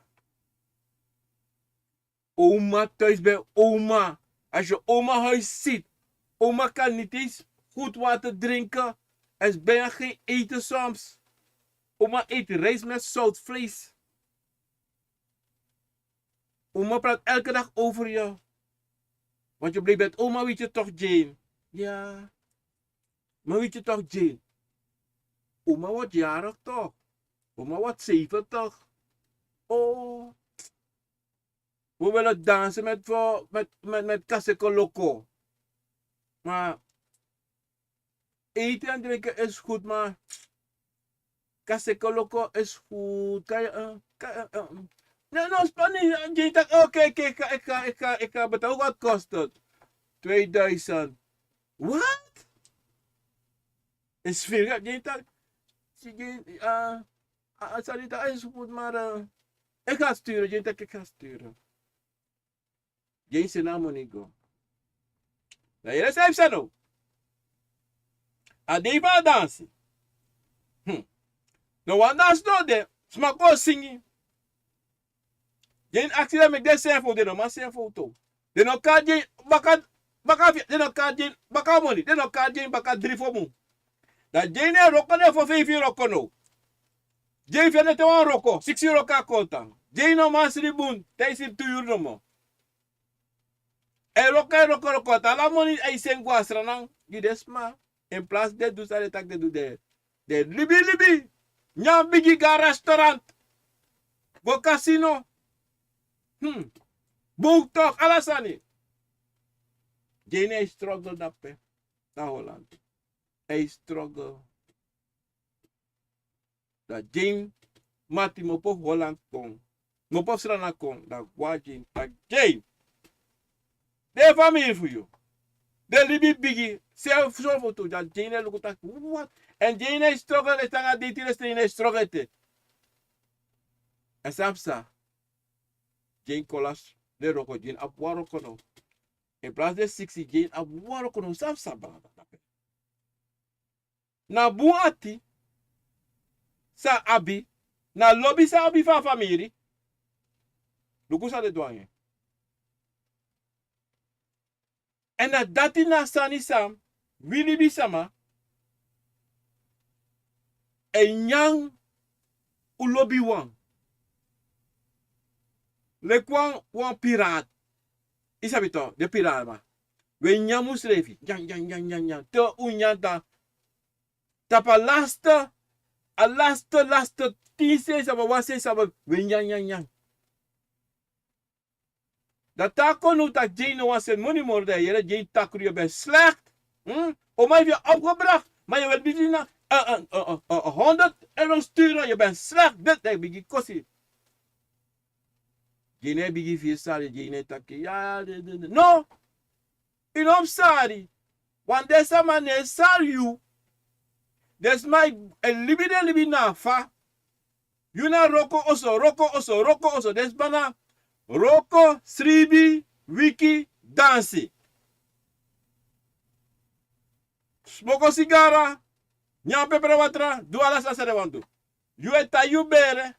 Oma thuis bij oma. Als je oma huis ziet. Oma kan niet eens goed water drinken. Er is bijna geen eten soms. Oma eet rijst met zoutvlees. Oma praat elke dag over je. Want je blijft met oma, weet je toch, Jane? Ja. Maar weet je toch, Jane? Oma wordt jarig toch? Oma wordt 70. Oh. We willen dansen met kaseko loko. Maar eten en drinken is goed, maar kaseko loko is goed. Kan je... Nee, no, Spanisch. Je dacht, oké, ik ga betalen. Wat kost het? 2000. Wat? Is veel. Je dacht, sorry, dat is goed, maar ik ga sturen. Je dacht, ik ga sturen. Je zijn naam niet go. Nou, je zei ze nou. En die van dansen. Nou, wat dans nou de? Smak ook zingen. Je actie met deze zijn foto, maar zijn foto. De no kan je baka money. De no kan je baka 3 voor me. Dat je ne roko ne voor 5 euro kono. Je viene te wan roko, 6 euro ka konta. Je no mas ribun, teisi 2 euro mo. E roko ta la money ai sen guasra nang. Gidesma. En place de dus ale tak de do de libi. Nyam bigi ga restaurant. Go casino. Boek toch, alasani. Jane struggle dape. Na Holland. Hij struggle. Dat Jane mati mopo Holland kon. Mopo strana kon. Dat gwa Jane. Dat Jane. De familie voor jou. De libi bigi. Zelf voor toe. Dat Jane look at what? En Jane struggle. Het aan dit is Jane struggle. En samsa. Jane kolas. De roko Jane ap waroko no. In plaats de 60 Jane ap waroko no. Samsa brada. Na buati. Sa abi. Na lobby sa abi fa family. Luku sa de douane. En na dati na sani sam. Wili bisama. En nyang ulobi wang. Le kwang wan pirat. Isabito, de pirat ma. We nyamu srefi. Yang. Te unyanta. Tapa laste. A laste. Tise saba wase saba. We yang. Dat tako nu tak Jane was en money more daar. Je Jane tako je bent slecht. Oma heeft je opgebracht. Maar je wilt niet naar 100 euro sturen. Je bent slecht. Dit heb ik gekost. Jane heb ik vier sari. Jane tak ja. No. In sari. Want deze man is sari. Des my libi na fa. You na roko oso. Des bana roko, srefi, wiki, dansi. Smoko sigara. Nyam pepere watra. Do alles as de wandu. You eta you bere.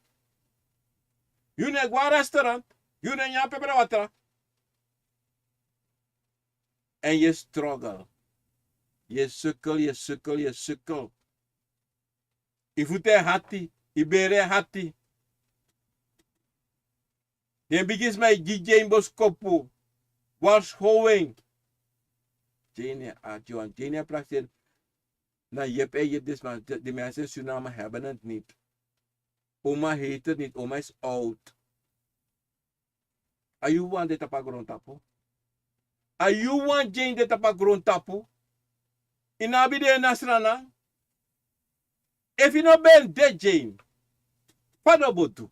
You ne gwa restaurant. You ne nyam pepere watra. En je struggle. Je sukkel. I fute hati, I bere hati. Den begins mij DJ Bos kopu. Was going. Jane Adjoan. Jane praktisch. Nou, je hebt dit, maar de mensen in Suriname hebben het niet. Oma heet het niet. Oma is oud. Are you want dit op tapu? Are you want Jane dit op tapu? Inabi de Nasrana? If you no ben de Jane. Fado botu.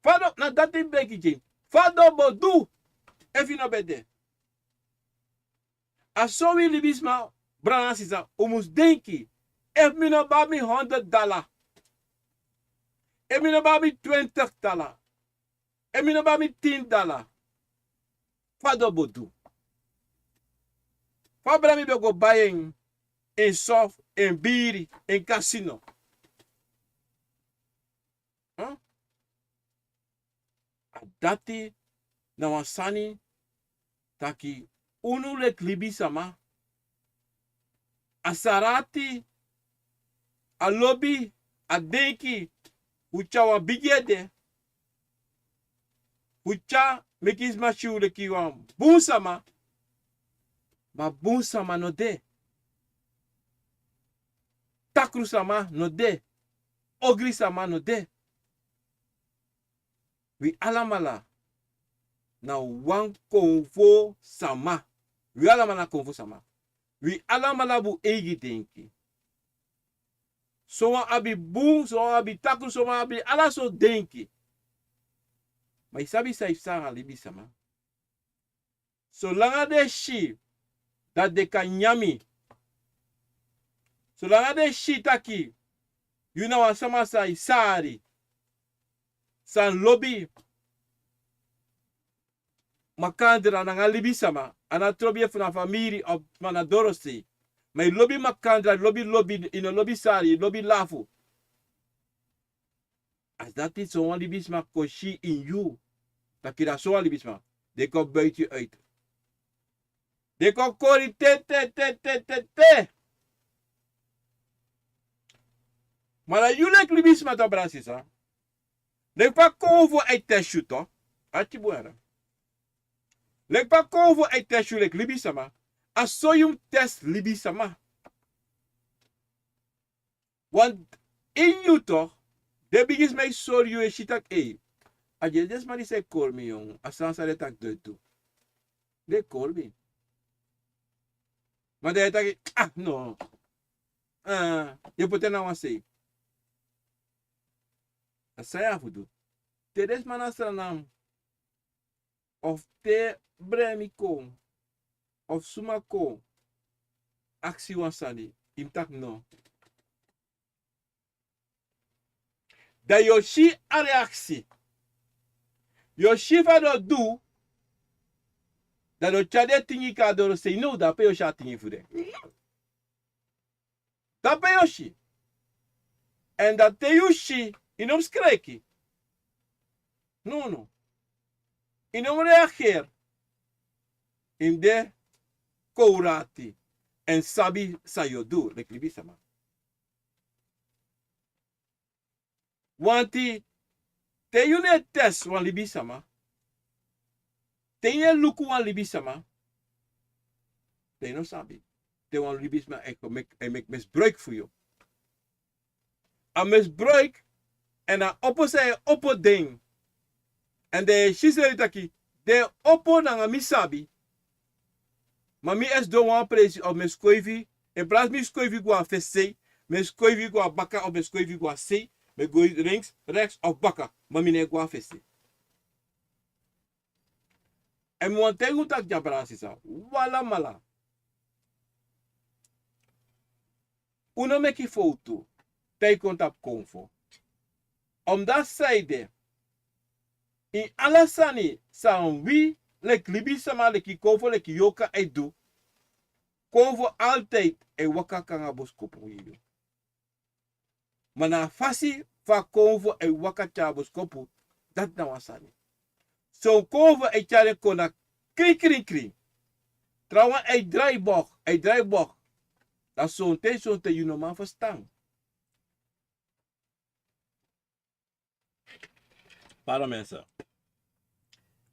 Fado, na dati beki Jane. Fado botu. If you no ben de. Aso we libisma, brana sisa, omus denki. If me no buy me $100, if me no buy me $20, if me no buy me $10, what do do? What me go buying in soft, in beri, in casino? Huh? Dati na wasani taki unu lek libi sama. Asarati, a lobby, a denki, ucha wa bigede, ucha mekis machu leki wan bunsama, ma bunsama no de. Takru sama no de. Ogri sama no de. We alamala na wang konfo sama. We alamala konfo sama. We alamala bu egi denki. So abi boom, so abi takru, so abi ala so denki. Maar isabi sa ifsara libi sama. So langa de shi dat de kan nyami. So langa de shi taki. Yuna wa sama sa isari. San lobby. Makandra na libi sama. Ana trobie funa famiri of manadorosi. Maar lobby makandra, lobby, in een lobby sari, lobby lafu. Als dat niet zo'n libisma koshi in you, dan kira zo'n libisma. De komt buiten je uit. De komt kori te. Maar dat jullie libisma toch brasis, hè? Lek pa konvo uit teshu toch? Atje boeren. Lek pa konvo uit teshu lek libisama. Asoyum test libisama. Want in you toch, de bigis mij sorry you shitak e. Aje des mani se call me jong. Asan sa tak de tu. De call me. Maar de tak no. Je pote na wan say. Asaya fudu. Te des manasranam. Of te bremi kom. Of sumako aksi wansani imtak no. Da yoshi a reaksi. Yoshi fa do da do chade tingi ka do say no da pe yoshi tingi fude. Da pe yoshi. En dat te yoshi inom skreki. No. Inom reageer. In de kourati en sabi sayodu lek libisama. Wanti te yune test wan libisama. Te yune luku wan libisama. Te no sabi. Te wan libisma make misbruik voor jou. A misbruik en a oppo ding. En de shise taki de oppo na misabi. Maar mi es do wan presi of me skoivi. In plaats mi skoivi gwa fese. Me skoivi gwa baka of me skoivi gwa se. Me go links, rechts of baka. Maar mi ne gwa fese. En mi wan tegu tak jabrasi sa. Wala mala. Uno meki foto. Tei kontap Akomfo. Omdat zijde. In alasani sa wi. Lek libi sama leki Akomfo leki yoka e do. Akomfo altijd e waka kanga boskopu hiyo. Mana fasi fa Akomfo e waka cha boskopu. Dat na wasani. So Akomfo e chare kona kri. Trouwen e draaiboog. Dat zo'n te you no man verstaan. Para mensen.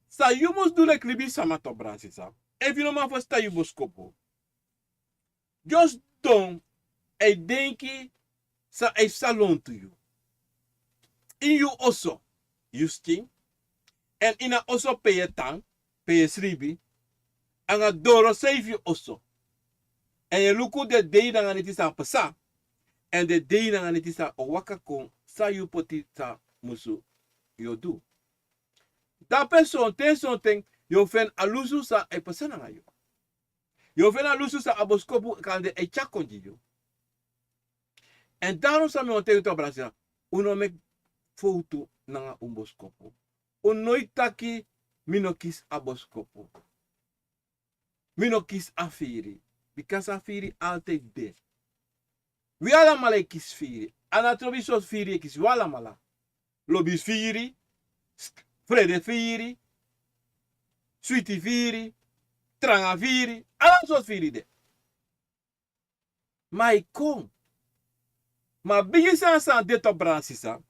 Sa you must do like libi sama to brasi sa. If you no man verstaan you boskopu. Just don't a denki sa a salon to you. In you also, you sting. And in a also pay a tang, pay a srefi. And a doro save you also. And you look at the day na it is a pesa. And the day na it is a waka kon sa you poti sa musu you do. Dat person ten something you fen alusu sa a pesa na you. You fen alusu sa aboskopu kan de e chakonji you. En daarom sa mi on tegen Brazil. Uno mek foto na umboskopo. Unoi taki mino kis aboskopo. Mino kis afiri. Because afiri altijd de. We allemaal kis firi. Anatrobi sos firi kis walamala. Lobis firi. Frede firi. Sweetie firi. Tranga firi. Alla sos firi de. Maar ik kom. Maar bigi san de to bransisa.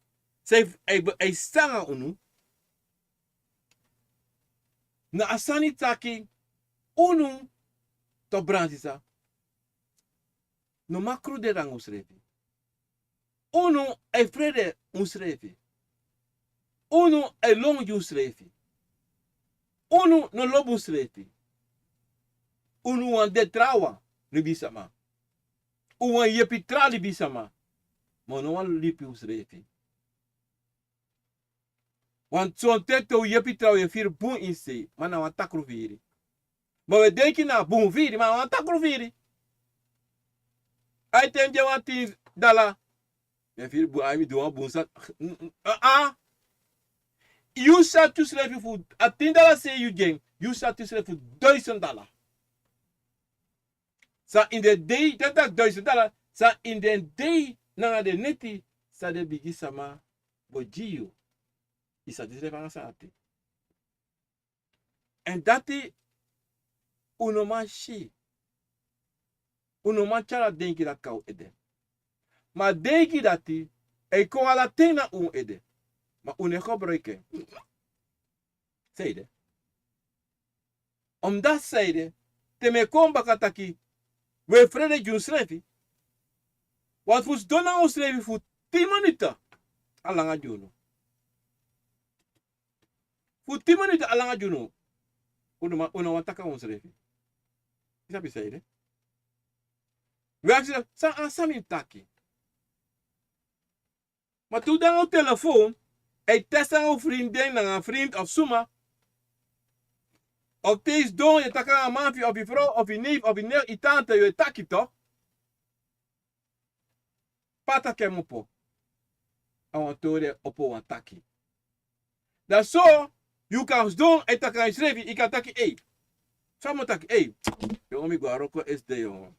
Zij sanga unu. Na asani taki unu to bransisa. No makru de rang usrefi. Unu e frede usrefi. Unu e long usrefi. Unu no lobu usrefi. Unu wan de trawang libisama. Uwan yepi tra libisama. Maar no wan lipi usrefi. Want zo'n tekto yepi tra je vier boen in se. Maar na wan takru veri. Maar we denken na boen veri. Maar wan takru veri. Ai tem je wan $10. Je vier boen. Ai mi doan boen sat. You zat to schrijven voor $10 say you gang. You zat to schrijven voor $1000. Sa in de day dat $1000. Sa in de day na de neti sa de bigi sama bojio. Isa de schrijven sa ati. En dati uno man shi. Uno man chala denki dat kau ede. Ma denki dati e ko ala tena un ede. Maar une gebruiken. Zeide. Omdat zeide. Te me kom bakataki. We vrede jun srefi. Wat fus dona ons srefi voor 10 minuten. Alanga juno. Voor 10 minuten alanga juno. Una wantaka ons srefi. Isabi zeide. We hebben sa asami taki. Maar toen dan op telefoon. Hij test aan een vriendin, naar een vriend of suma. Of deze don, je tak aan een man of je vrouw, of je neef, of je neef, je tante, je taki toch? Pata kemopo. Aan tori opo aan taki. Dat zo, je kan doen, je tak aan srefi, je kan taki, hey. Samen taki, hey. Jongen, ik ga roko is de jongen.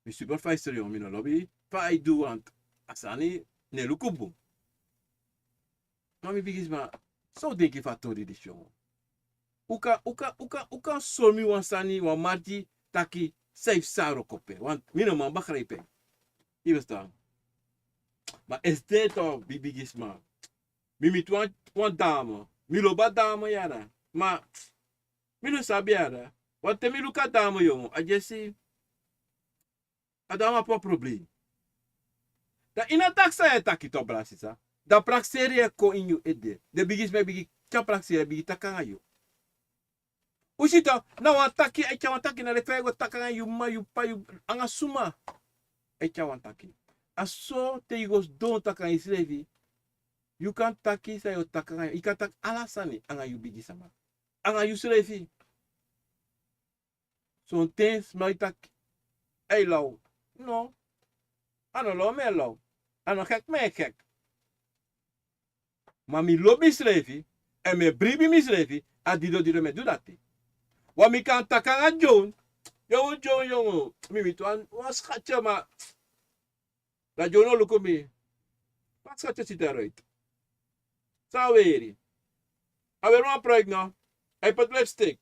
Je supervisor jongen, in de lobby. Fai doe aan asani, ne lukubu. Mami bigis ma, so denk je van tori dis jongen. Uka somi wan sani wan marti taki safe saro kope. Want mino man begrijpen. Je verstaan. Maar is dit toch bigis ma? Mimi twan dame. Milo ba dame yara. Maar milo sabi yara. Want te milo ka dame jongen. Ajesi. Adama po probleem. Da ina taksa ya taki to brasisa. Da praxeria ko in you ede. De bigis me bigi ka praxeria bigi takanga you. Usita na wataki e cha wataki na refego takanga you ma you pa you anga suma. E cha wataki. Aso te igos don takanga isrevi. You kan taki sa yo takanga you. Ika tak alasani anga you bigi sama. Anga you srevi. So tens ma taki. Hey law. No. Ano law me law. Ano gek me gek. Maar mi lobby srefi en me bribi mi srefi a dido me do dati. Wa mi kan takanga John. Yo. Mi tuan was schatje maar. La John luko mi. Wat schatje zit eruit. Sa veri. A ver uma project no. Ai pat lipstick.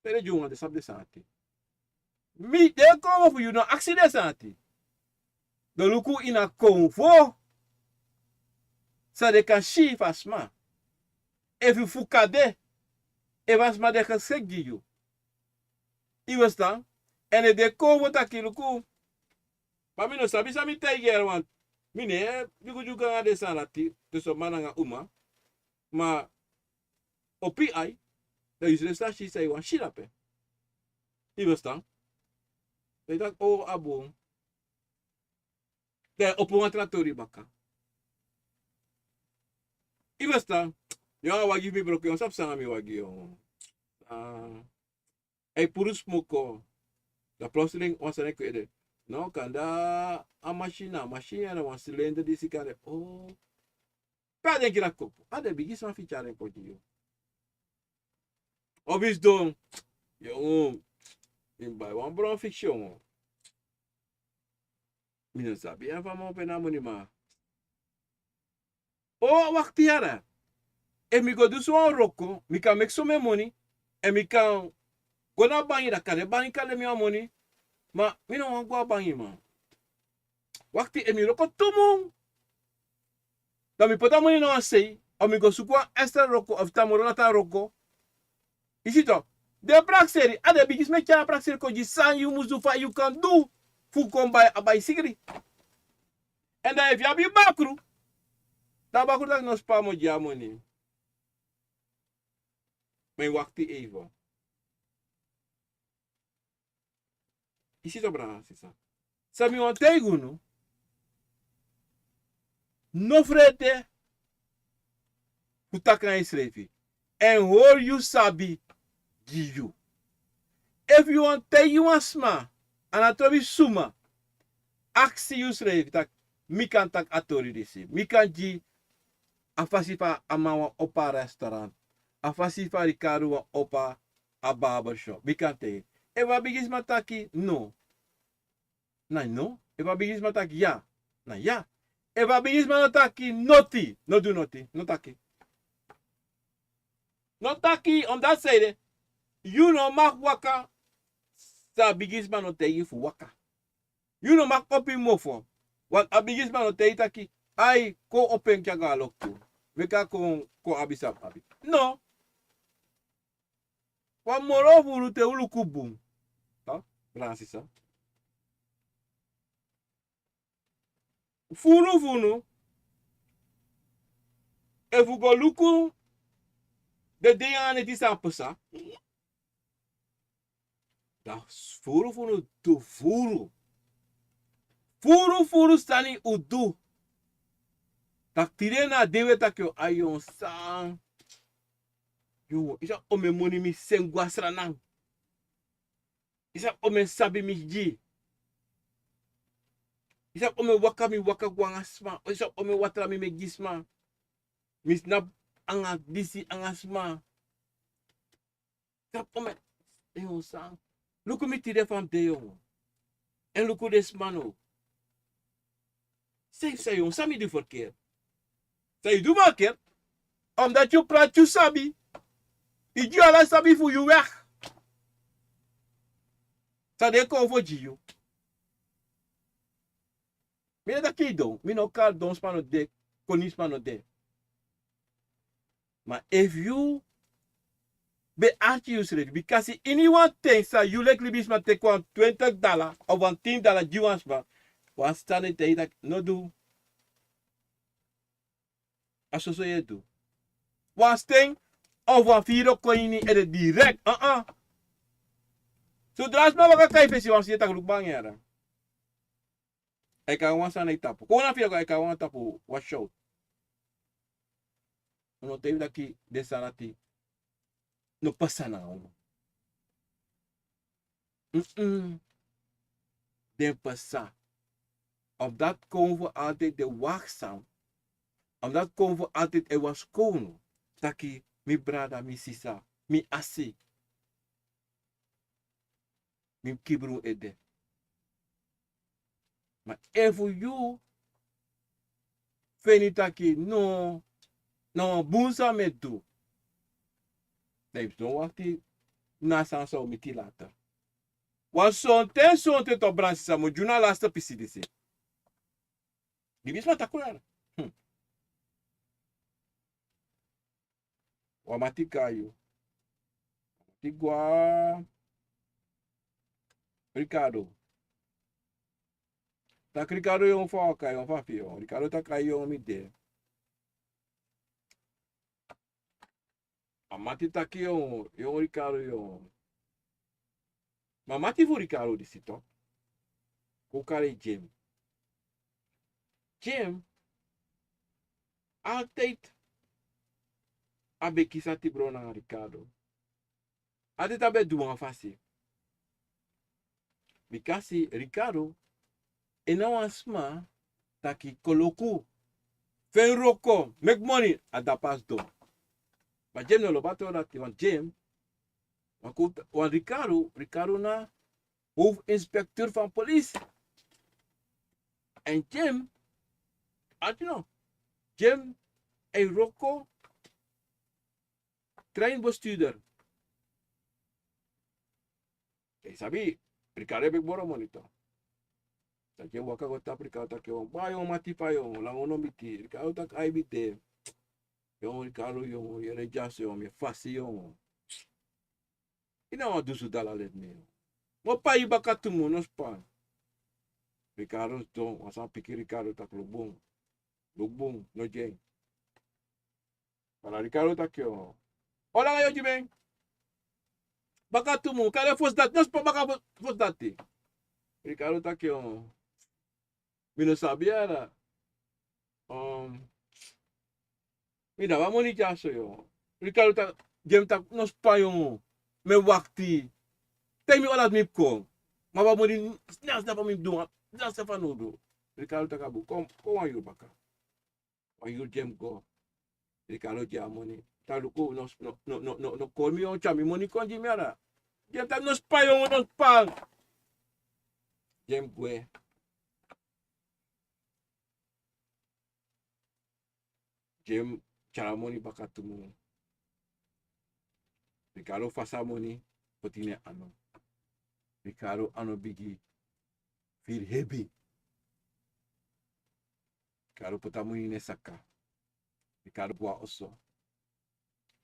Pere John de sab de santi. Mi de komen voor you no accident santi. De luku in Akomfo. Sa de kan shi fasma. If you fukade. E fasma de kan segi you. I was dan. En de komen taki luku. Maar mi no sabi sa mi tiger want. Mi ne. Biku juga nga de sanati. De so mananga uma. Ma. Opi ai. Da yusre sa shi sa iwan shirape. I was dan. De dat o abon. De opo een trattori baka. I basta. Yo wagi mi broko. Yo sap sanga mi wagi yo. Ay puro smoke ko. Da plotseling was er ik nou kan da a machine er was cilinder die kan oh. Pa denk je dat kop. Ah de bigis van ficharen potje yo. Obis don. Yo. In bij one brown fiction. Mino sabi en van mo pena money ma. Oh wacht jara. E mi go do so roko, mi kan make so me money. E mi kan go na banyi da kale banyi kale mi money. Ma mi no wan go banyi ma. Wakti e mi roko tumu. Dan mi pota money no sei. O mi go sukwa extra roko of tamoro ta roko. Isi to. De praxeri, ade bigis me kya praxeri ko ji san you muzufa you can do. Fu kom by abai sigri. And then if you have bakru, da bakru tak no spa mo jamoni. Me wakti even. Isi to bra sisa. Sami on tegunu. No frete. Kutaka in srefi. And whole you sabi give you. If you want take you one sma, and a tobi suma, aksi you srefi tak mi kan tak atori disi. Mi kan ji afasifa amawa opa restaurant. Afasifa Ricardo wa opa a barbershop. Mi kan take. Eva bigis mataki no. Na no. Eva bigis mataki ja. Na ja. Eva bigis mataki noti. No do noti. No taki. No taki on dat zijde. You no mag waka. Sa bigis man no tegi fu waka. You no mag kopi mofo. Want a bigis man no tegi taki. Ai ko open kya lokto. Weka ko abisap abi. No. Wan moro furu te ulu kubum. Ha? Bransisa. Furu. If we go luku. De dingen die zijn pesa. Da furu to furu. Furu stani udu. Tak tirena dewe takyo ayon sang. Yo, isa ome moni mi sengwa sranang. Isa ome sabi mi ji. Isa ome waka mi waka guangasma. Isa ome watra mi me gisma. Mi snap anga disi angasma. Isa ome ayon sang. Luku mi tire van de jongen. En luku des mano. Zeg jong, sami die verkeerd. Zeg je doe maar keer. Omdat je praat je sabi. Je ala sabi voor je weg. Sa de kon voor je. Mine dat kei don. Mine okal don spano de. Konis spano de. Maar if you be ask you straight because anyone thinks that you like libis ma take one $20 or $10 jiwans ma was stand te dat no do asoso ye do was thing of one firo coini e direct so dras ma waka kai fesi was ye tak lukbang era e ka wan san e tapu ko na firo e ka wan tapu was show no te daki de sanati no pasa nada. Den pasa. Op dat komen we altijd de waakzaam. Op dat komen we altijd er was kono. Taki mi brada, mi sisa, mi asi. Mi kibru ede. Maar even you. Fenitaki no. No bunsa me do. Nee, don't wacht na sansa omiti later. Want sonte to bransi sa mo juna lasta pisi disi. Di bisma takuera. Wa mati kayo. Tigwa Ricardo. Tak Ricardo yon fa kayo, fa fio. Ricardo ta kayo mi de. Amati taki yon Ricardo yon. Ma mati fu Ricardo disi to. Kokare Jim. Jim. Altijd. Abe kisati bro na Ricardo. Altijd abe duan fasi. bekasi Ricardo enawansma taki koloku fen roko make money at the pass do. Maar Jem no lobato dat want Jem want Ricardo na hoofdinspecteur van politie. En Jem, had je nog, Jem en Rocco, treinbestuurder. Ik sabi, Ricardo heb ik moro monitor. Dat Jem waka go tap Ricardo tak yo, ba yo mati pa yo, lang ono miti, Ricardo tak ai bite. Yo Ricardo yo, je rejas yo, je fasi yo. Ina wa dusu dala let me. Mo pa iba katumu nos pa. Ricardo don, wasan piki Ricardo tak lobong. Lobong, no jeng. Para Ricardo tak yo. Ola ngayon jimeng. Baka tumu, kaya fos dat, nos pa baka fos dati. Ricardo tak yo. Mino sabiara. Mida, vamos ni jaso yo. Ricardo tak, jem tak, nos pa yo. Me wakti. Temi olat mip ko. Ma vamos ni, snas na pa mip dunga. Snas na pa nudo. Ricardo tak abu, kom ayo baka. Ayo jem ko. Ricardo jamoni. Taluko no call me on chami money kon jimiara. Jem tak nos pa yo nos pa. Jem gue. Jem cara money bakatumu. Ricardo fasa money potine ano. Ricardo ano bigi feel heavy. Ricardo potamu ine saka. Ricardo boa oso.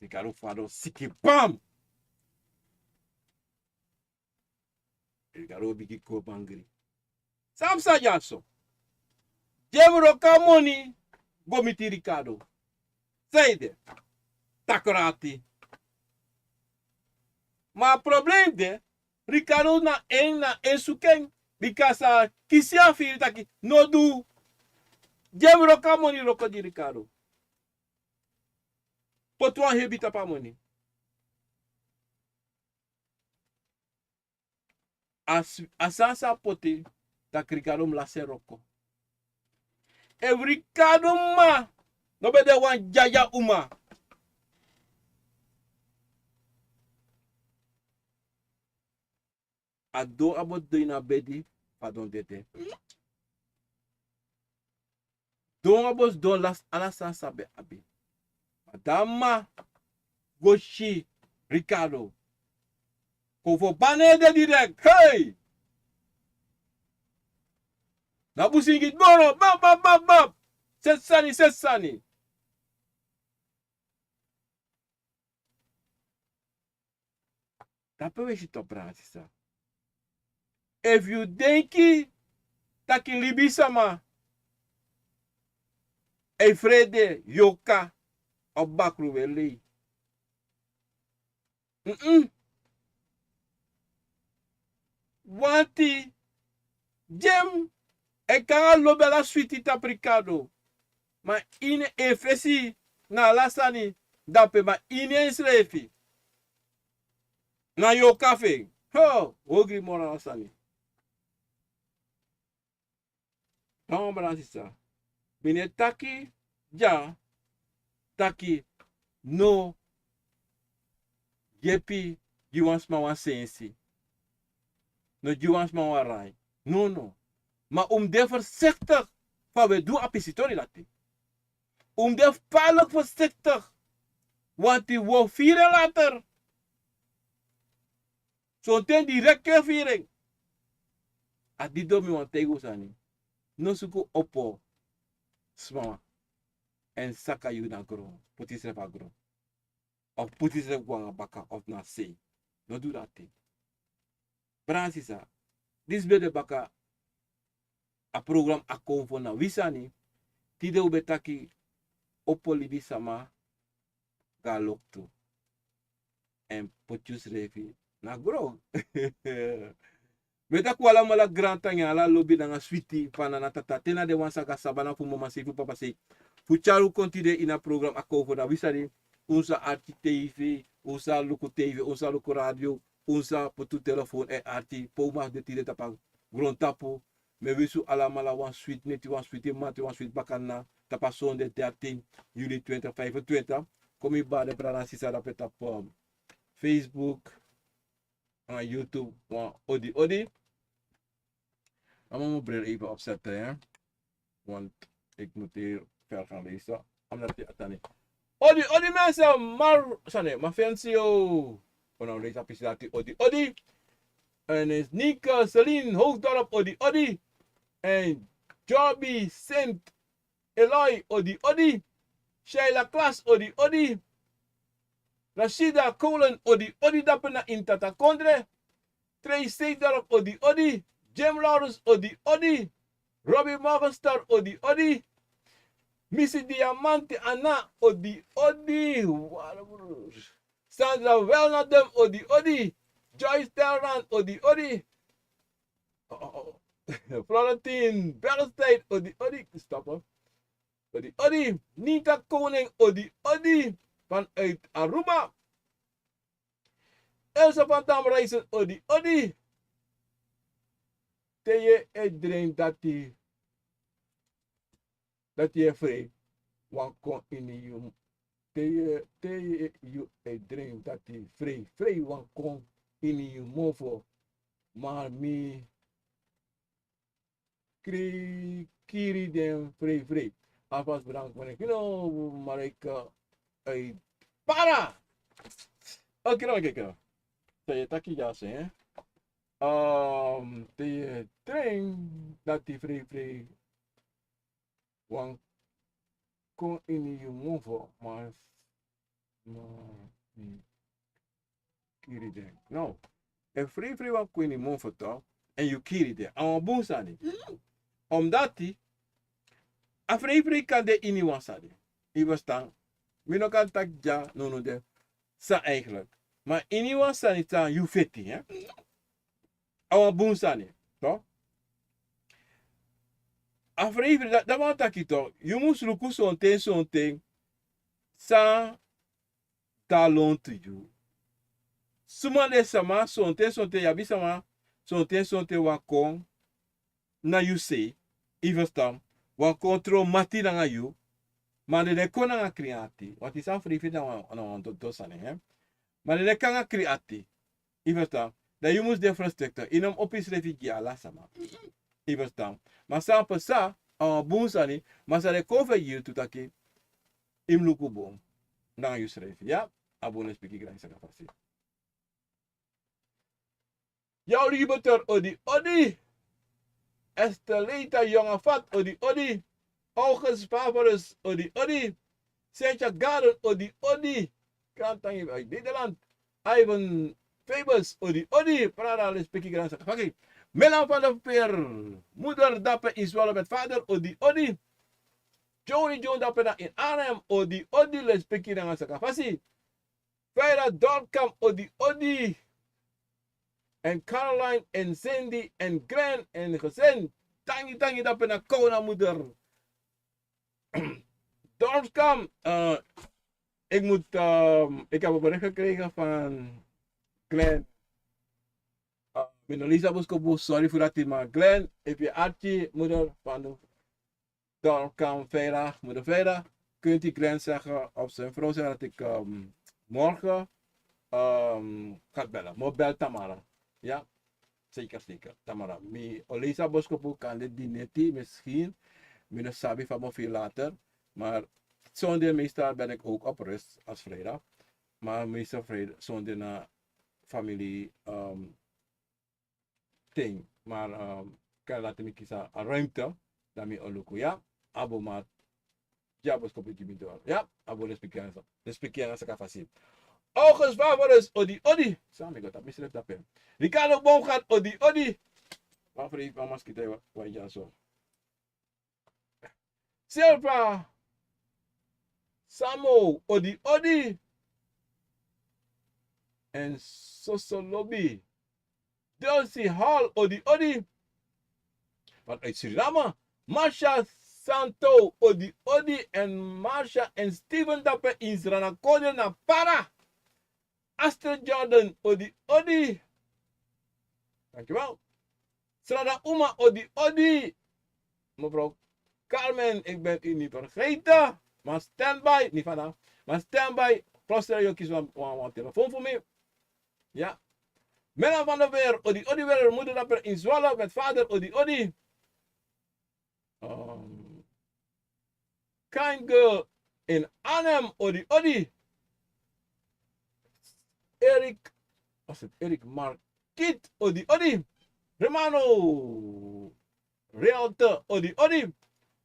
Ricardo fado siki bam. Ricardo bigi ko bangri. Sam sa jaso. Jemro kamoni gomiti Ricardo. Seide. Takorati. Maar probleem de Ricardo na en suken because kisi afiri taki no do. Jemro kamoni roko di Ricardo. Potwa hebita pa moni. Asasa poti tak Ricardo mlase roko. E Ricardo ma no bede wan jaja uma. Ado abo doina bedi pardon dete. Don abos don las alasan sabe abi. Madama Goshi Ricardo. Kofo bane de direct. Hey! Nabu singit bono. Bab. Sesani. Tapu we shi top brasisa. If you denki taki libisama e frede yoka obakru weli. Wanti jem e kanga lobe la suiti taprikado. Ma ine efesi na lasani dape ma ine srefi. Na yoka fe. Ho, ogri mora lasani. Não, Brasil. Mine taki ja taki no yepi jiwansma wan sensi. No jiwansma wan rai. No. Maar de voorzichtig van we doen apisitori lati. De pijnlijk voorzichtig. Want die wil vieren later. Zo'n ten directe viering. A die domi wan tego sani. No suku opo sma en saka yu na gro puti srefa gro of puti srefa wanga baka of na sei no do that thing Bransisa this be de baka a program Akomfo na wisani tide ubetaki opo libi sama ga lokto en puti srefi na gro Beta kuala mala grand tanya la lobby na nga switi pana na tata tena de wansa ka sabana fu mama se fu papa se fu charu kontide ina program Akomfo na wisari unsa arti TV unsa luku TV unsa luku radio unsa potu telefon e arti po mas de tide tapa Gron tapu. Me wisu alamala wan sweet neti, wan sweet mati, wan sweet bakana. Tapa zonde 13 juli 2025. Kom je bij de brada sisa dat op Facebook en YouTube. Wan odi odi. Dan moet mijn bril even opzetten, hè. Want ik moet hier ver gaan lezen. Omdat je het niet. Odi mensen, maar fancy yo. Nou lees op is odi. En is Nika, Celine, Hoogdorp, odi. En Joby, Sint, Eloy, odi. Sheila Klas, odi. Rashida, Colin, odi dappen na Intata Kondre. Trey Seedorp, odi. Jim Lawrence, odi. Robbie Morgenstar, odi. Missy Diamante, Anna, odi. Sandra Welnadem, odi. Joyce Terran, odi. Florentine Bernstein, odi. Stop hoor. Odi. Nita Koning, odi. Vanuit Aruba. Elsa van Damreizen, odi. Teye iedereen dat je vrij. Want kon in je. Teye je iedereen dat je vrij. Want kon in je movo. Maar mi kiri den vrij. Alvast bedankt voor ik. Maar ik para! Oké, dan kijk. Teye taki jase, hè. De trein dat die vrij want kon in je move maar kiri den nou en vrij want kon in je move toch en je kiri den aan boom sani omdat die a vrij kan de in je wan sani je verstaan mi no kan tak ja no de sa eigenlijk maar in je wan sani ta you feti hè awa bunsani, toch? Afreven, dat want dat toch? Je moet lukken zo'n ting, sans talon to you. Suma de sama, zo'n ting, yabi sama, zo'n ting wakon, na you say, even stam, wakon tro mati na you, maar de kon na creati, want is afreven na dosane, hè? Maar de kan creati, even stam. Dat je moet de frustreren. In een opis refugee ala sama. Je verstaan. Maar sample sa, aan boensani, maar ze recover je tot dat im luku boom. Dan je srefi. Ja? Abonne spiki graag zeggen vast. Jouw libeter odi. Estelita jonge vat odi. August Favorus odi. Sentja Garden odi. Krantang uit Nederland. Ivan Fabus, odi, prada les peki gran sa kapaki. Melan van de per, moeder dappen is wel met vader, odi. Johnny John dappen na in Arnhem, odi, les peki gran sa kapasi. Feira Dorkam, odi. En Caroline, en Cindy, en Glenn, en gezin. Tangi dappen na kona moeder. Dorkam, ik heb een bericht gekregen van Glenn, Minolisa Boskobo, sorry voor dat, maar Glenn, heb je Archie, moeder van de Dorkam Vera, moeder Vera, kunt u Glenn zeggen of zijn vrouw zeggen dat ik morgen ga bellen. Maar bel Tamara. Ja, zeker. Tamara. Mi Olisa Boskobo kan dit dineti misschien, mijn sabi van me veel later, maar zondag meestal ben ik ook op rust als vrijdag, maar meestal zondag na familie thing. Maar kan laten me kiezen een ruimte. Daarmee oluku. Ja. Abo maat. Ja, bos kopje kimi door. Ja. Abo lespikianza. Lespikianza kafasi. August Favorus. Odi. Samen ik dat misrep dat pen. Ricardo Boomgaard. Odi. Waarvoor ik mama's kita wat ja zo. Silva. Samo. Odi. En Sosolobi. Dulcie Hall, odi. Wat uit Suriname. Marsha Santo, odi. En Marsha en Steven Dappe in Sranakode na para. Astrid Jordan, odi. Dankjewel. Strada Uma Odi Odi. Mevrouw Carmen, ik ben u niet vergeten. Maar standby, niet vanaf. Maar standby, prostel je kies een telefoon voor mij. Ja. Mena van de weer, Odi Odi weer, moeder dat in Zwolle met vader Odi Odi. Kind girl in Arnhem, Odi Odi. Erik, was het Erik Markit, Odi Odi. Romano, Realte, Odi Odi.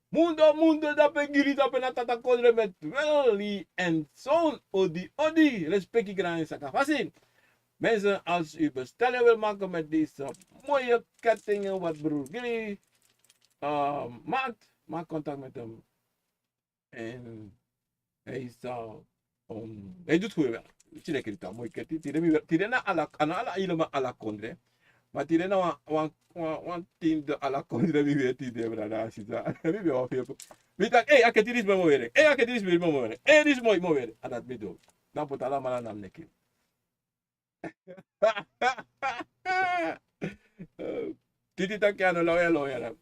Mundo dat ben jullie dat ben tata kodre met Welly en zoon Odi Odi. Respect ik graag in Sakafasi. Mensen, als u bestellingen wil maken met deze mooie kettingen wat broer Gilly maakt, maak contact met hem. En hij doet goede werk. Tire kita mooi ketting. Tire na ala ilma ala kondre. Maar tire na wan team de ala kondre wie weet die brada sisa. Wie weet of je. Wie tak ik het is mooi werk. Ik het is mooi werk. Dit is mooi werk. En dat bedoel. Dan pot ala mala nam neki. Titi tak ya no lawyer.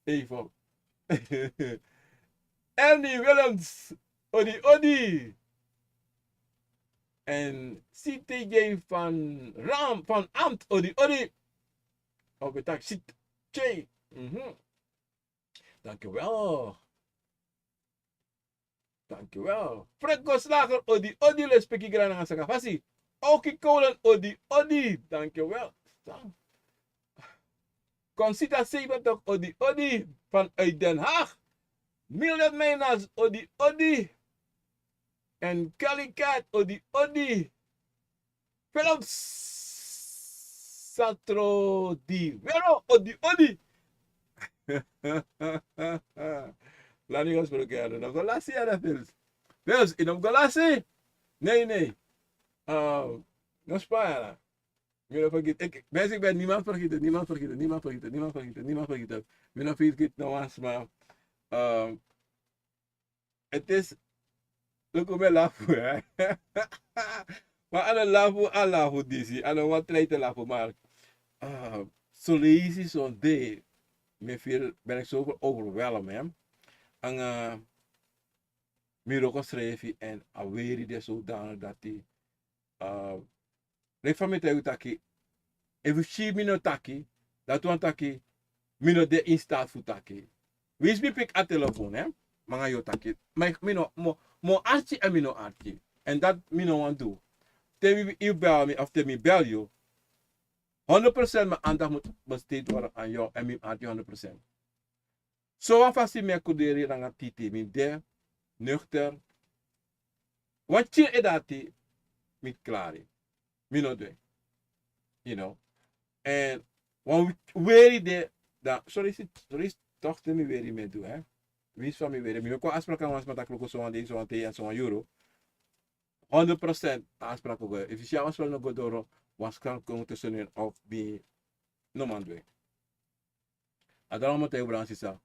Even. Andy Willems, Odi Odi. En CTJ van Ram, van Amt, Odi Odi. Of het CTJ. Dankjewel. Dankjewel. Frekko Slager, Odi Odi, les peki grana aan Sakafasi. Oki Kolen, Odi Odi. Dankjewel. Concita 70, Odi Odi. Vanuit Den Haag. Mildred Meinas, Odi Odi. En Kelly Cat, Odi Odi. Philip Satro Di Vero, Odi Odi. Laat niet gesproken. Dan ga je aan de Pils, in hem galasi? Nee. No spara. Ik ben niemand vergeten. Niemand vergeten. Ik vergeet nog eens, maar het is look hoe lafu, hè. Maar aan een lafu disi, aan een wat trein te lafu, maar zo lazy zo'n day, ben ik zo overweldigd, hè. En broko srefi en weri de zodanig dat die ik van mij tegen taki, even zie mino taki, dat want taki, mino de in staat voor taki. Wees me pik a telefoon, hè. Manga yo taki. Maar mino mo archie en mino archie. En dat mino want do. Temi je bel me of temi bel je. 100% mijn aandacht moet besteed worden aan jou en mijn archie 100%. Zo vast me kuderi ranga titi mi de nuchter. Wat je dati met klari. Mino de. You know. En wan weri de da sorry toch temi weri me do, hè. Wie van mij weer? Ik heb afspraken met mijn kloko zo'n ding, zo'n thee en zo'n euro. 100% afspraken go. If je afspraken go door, was kan komen tussen of be no man doen. Daarom moet je branche zeggen.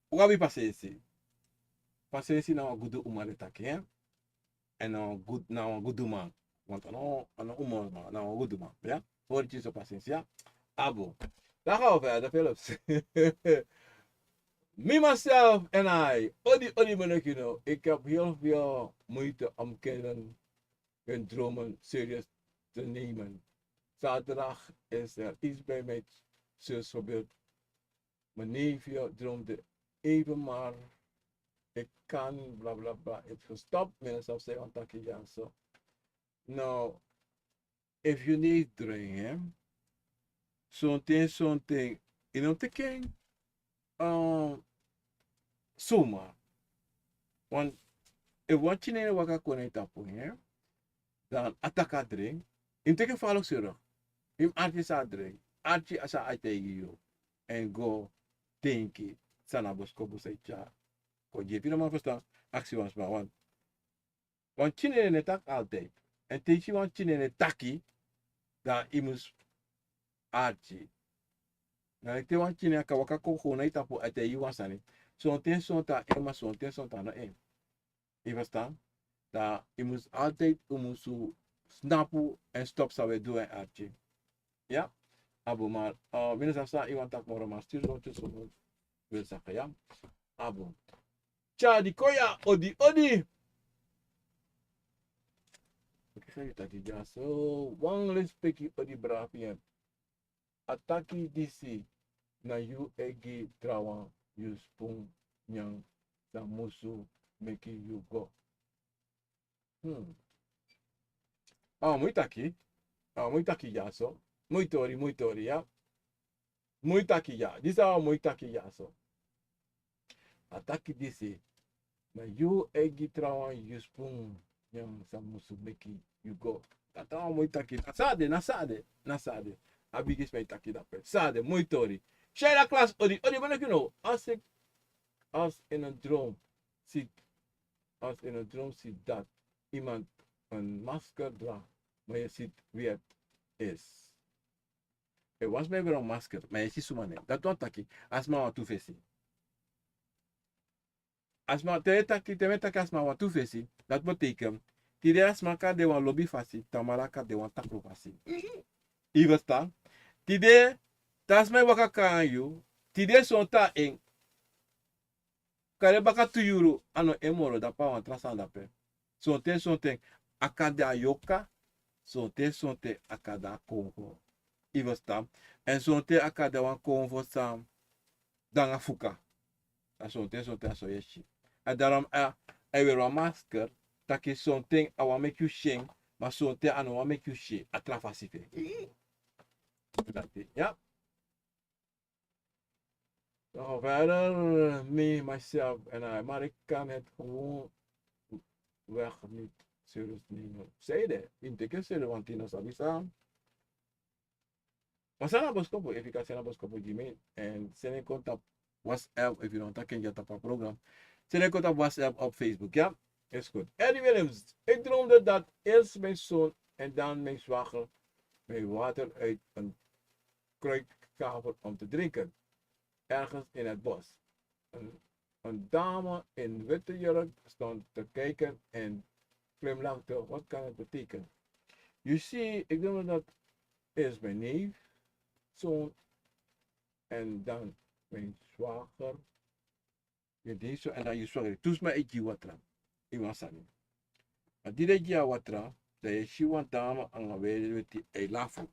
Hoe heb je patiëntie? Patiëntie nou een goede umar taki, hè? En nou een goede man. Want een umar man, nou een goede man, ja? Hoor je zo patiëntie, ja? Abo. Dan gaan we verder, Philips. Me, myself en I, Odi Monekino, ik heb heel veel moeite om kinderen hun dromen serieus te nemen. Zaterdag is er iets bij mijn zus gebeurd. Mijn neefje droomde even maar, ik kan bla bla bla. Het gestopt, mensen zeggen aan takkie ja zo. Nou, if you need drink, hè, zo'n ding, you know, teki, zomaar. Want wat je nee waka kon tapu, hè, dan ataka drink, in teken vallen terug. Im arti sa drink, arti asa ategi yo, en go denki, sana bosko bosecha. Ko je pino man verstaan, actie was maar, want chine ne tak altijd. En techi want chine ne taki, dan imus arti. Nou, ik te want chine aka waka ko gewoon tapu ategi wasani. Zo'n ten zo'n ta ema zo'n ten zo'n ta no em. Je verstaan? Dat je moet altijd snappen en stop zou doen en artje. Ja? Abo maar, minus sa iwan tak moro maar stuur zo tussen wil zeggen, ja. Abo. Tja, die koya, odi, odi. Oké, ga je taki ja, so, wang les peki odi brapien. Ataki disi, na you egi trawang, you spoon, nyang, da musu, meki you go. Muito aqui. Muito aqui já só. Muito ori, já. Muito aqui já. Diz muito aqui já só. Ataki disse. Na you egi trawan you spoon. Yang samusu meki you go. Tata muito aqui. Nasade. Abigis me taki da pet. Sade, muito ori. Share a class ori. Ori, maar you know. Als in een droom ziet dat iemand een masker draagt, maar je ziet wie het is. Het was mij weer een masker, maar je ziet zo maar. Dat doet taki. Als maar wat toefesi. Als maar te als maar wat toefesi, dat betekent tide als maar kan de wan lobby fasi, tamara kan de wan tapu fasi. Ivesta. Tide tas mij waka kan you. Tide son ta en. Kare baka tuyuru ano emoro da pa wan trasanda pe. Sonte akada yoka, sonte akada Akomfo. Ivesta. En sonte akada wan Akomfo sam danga fuka. Sonte aso yeshi. En daarom weer een masker, dat je sonte awa make you shame, maar sonte ano make you shame. Atrafasife. Ja. Nou, verder, me, myself en I. Maar ik kan het gewoon weg niet serieus nemen. Zei dat? In teken serieus, want in ons abisa. Maar zijn er boskopo, efficace zijn er boskopo Gmail. En zijn er contact WhatsApp, if you don't take je tapa program. Zijn er contact WhatsApp op Facebook, ja? Is goed. Eddie Williams, ik droomde dat eerst mijn zoon en dan mijn zwager mij water uit een kruik gaven om te drinken. Ergens in het bos. Een dame in witte jurk stond te kijken en glimlachte. Wat kan het betekenen? You see, ik denk dat is mijn neef, zoon en dan mijn zwager. Je deed zo en dan je zwager. Toen is mij ik je watra. Iemand zei. Maar die deed je watra. Dat je ziet een dame aan de wereld met die eilafu.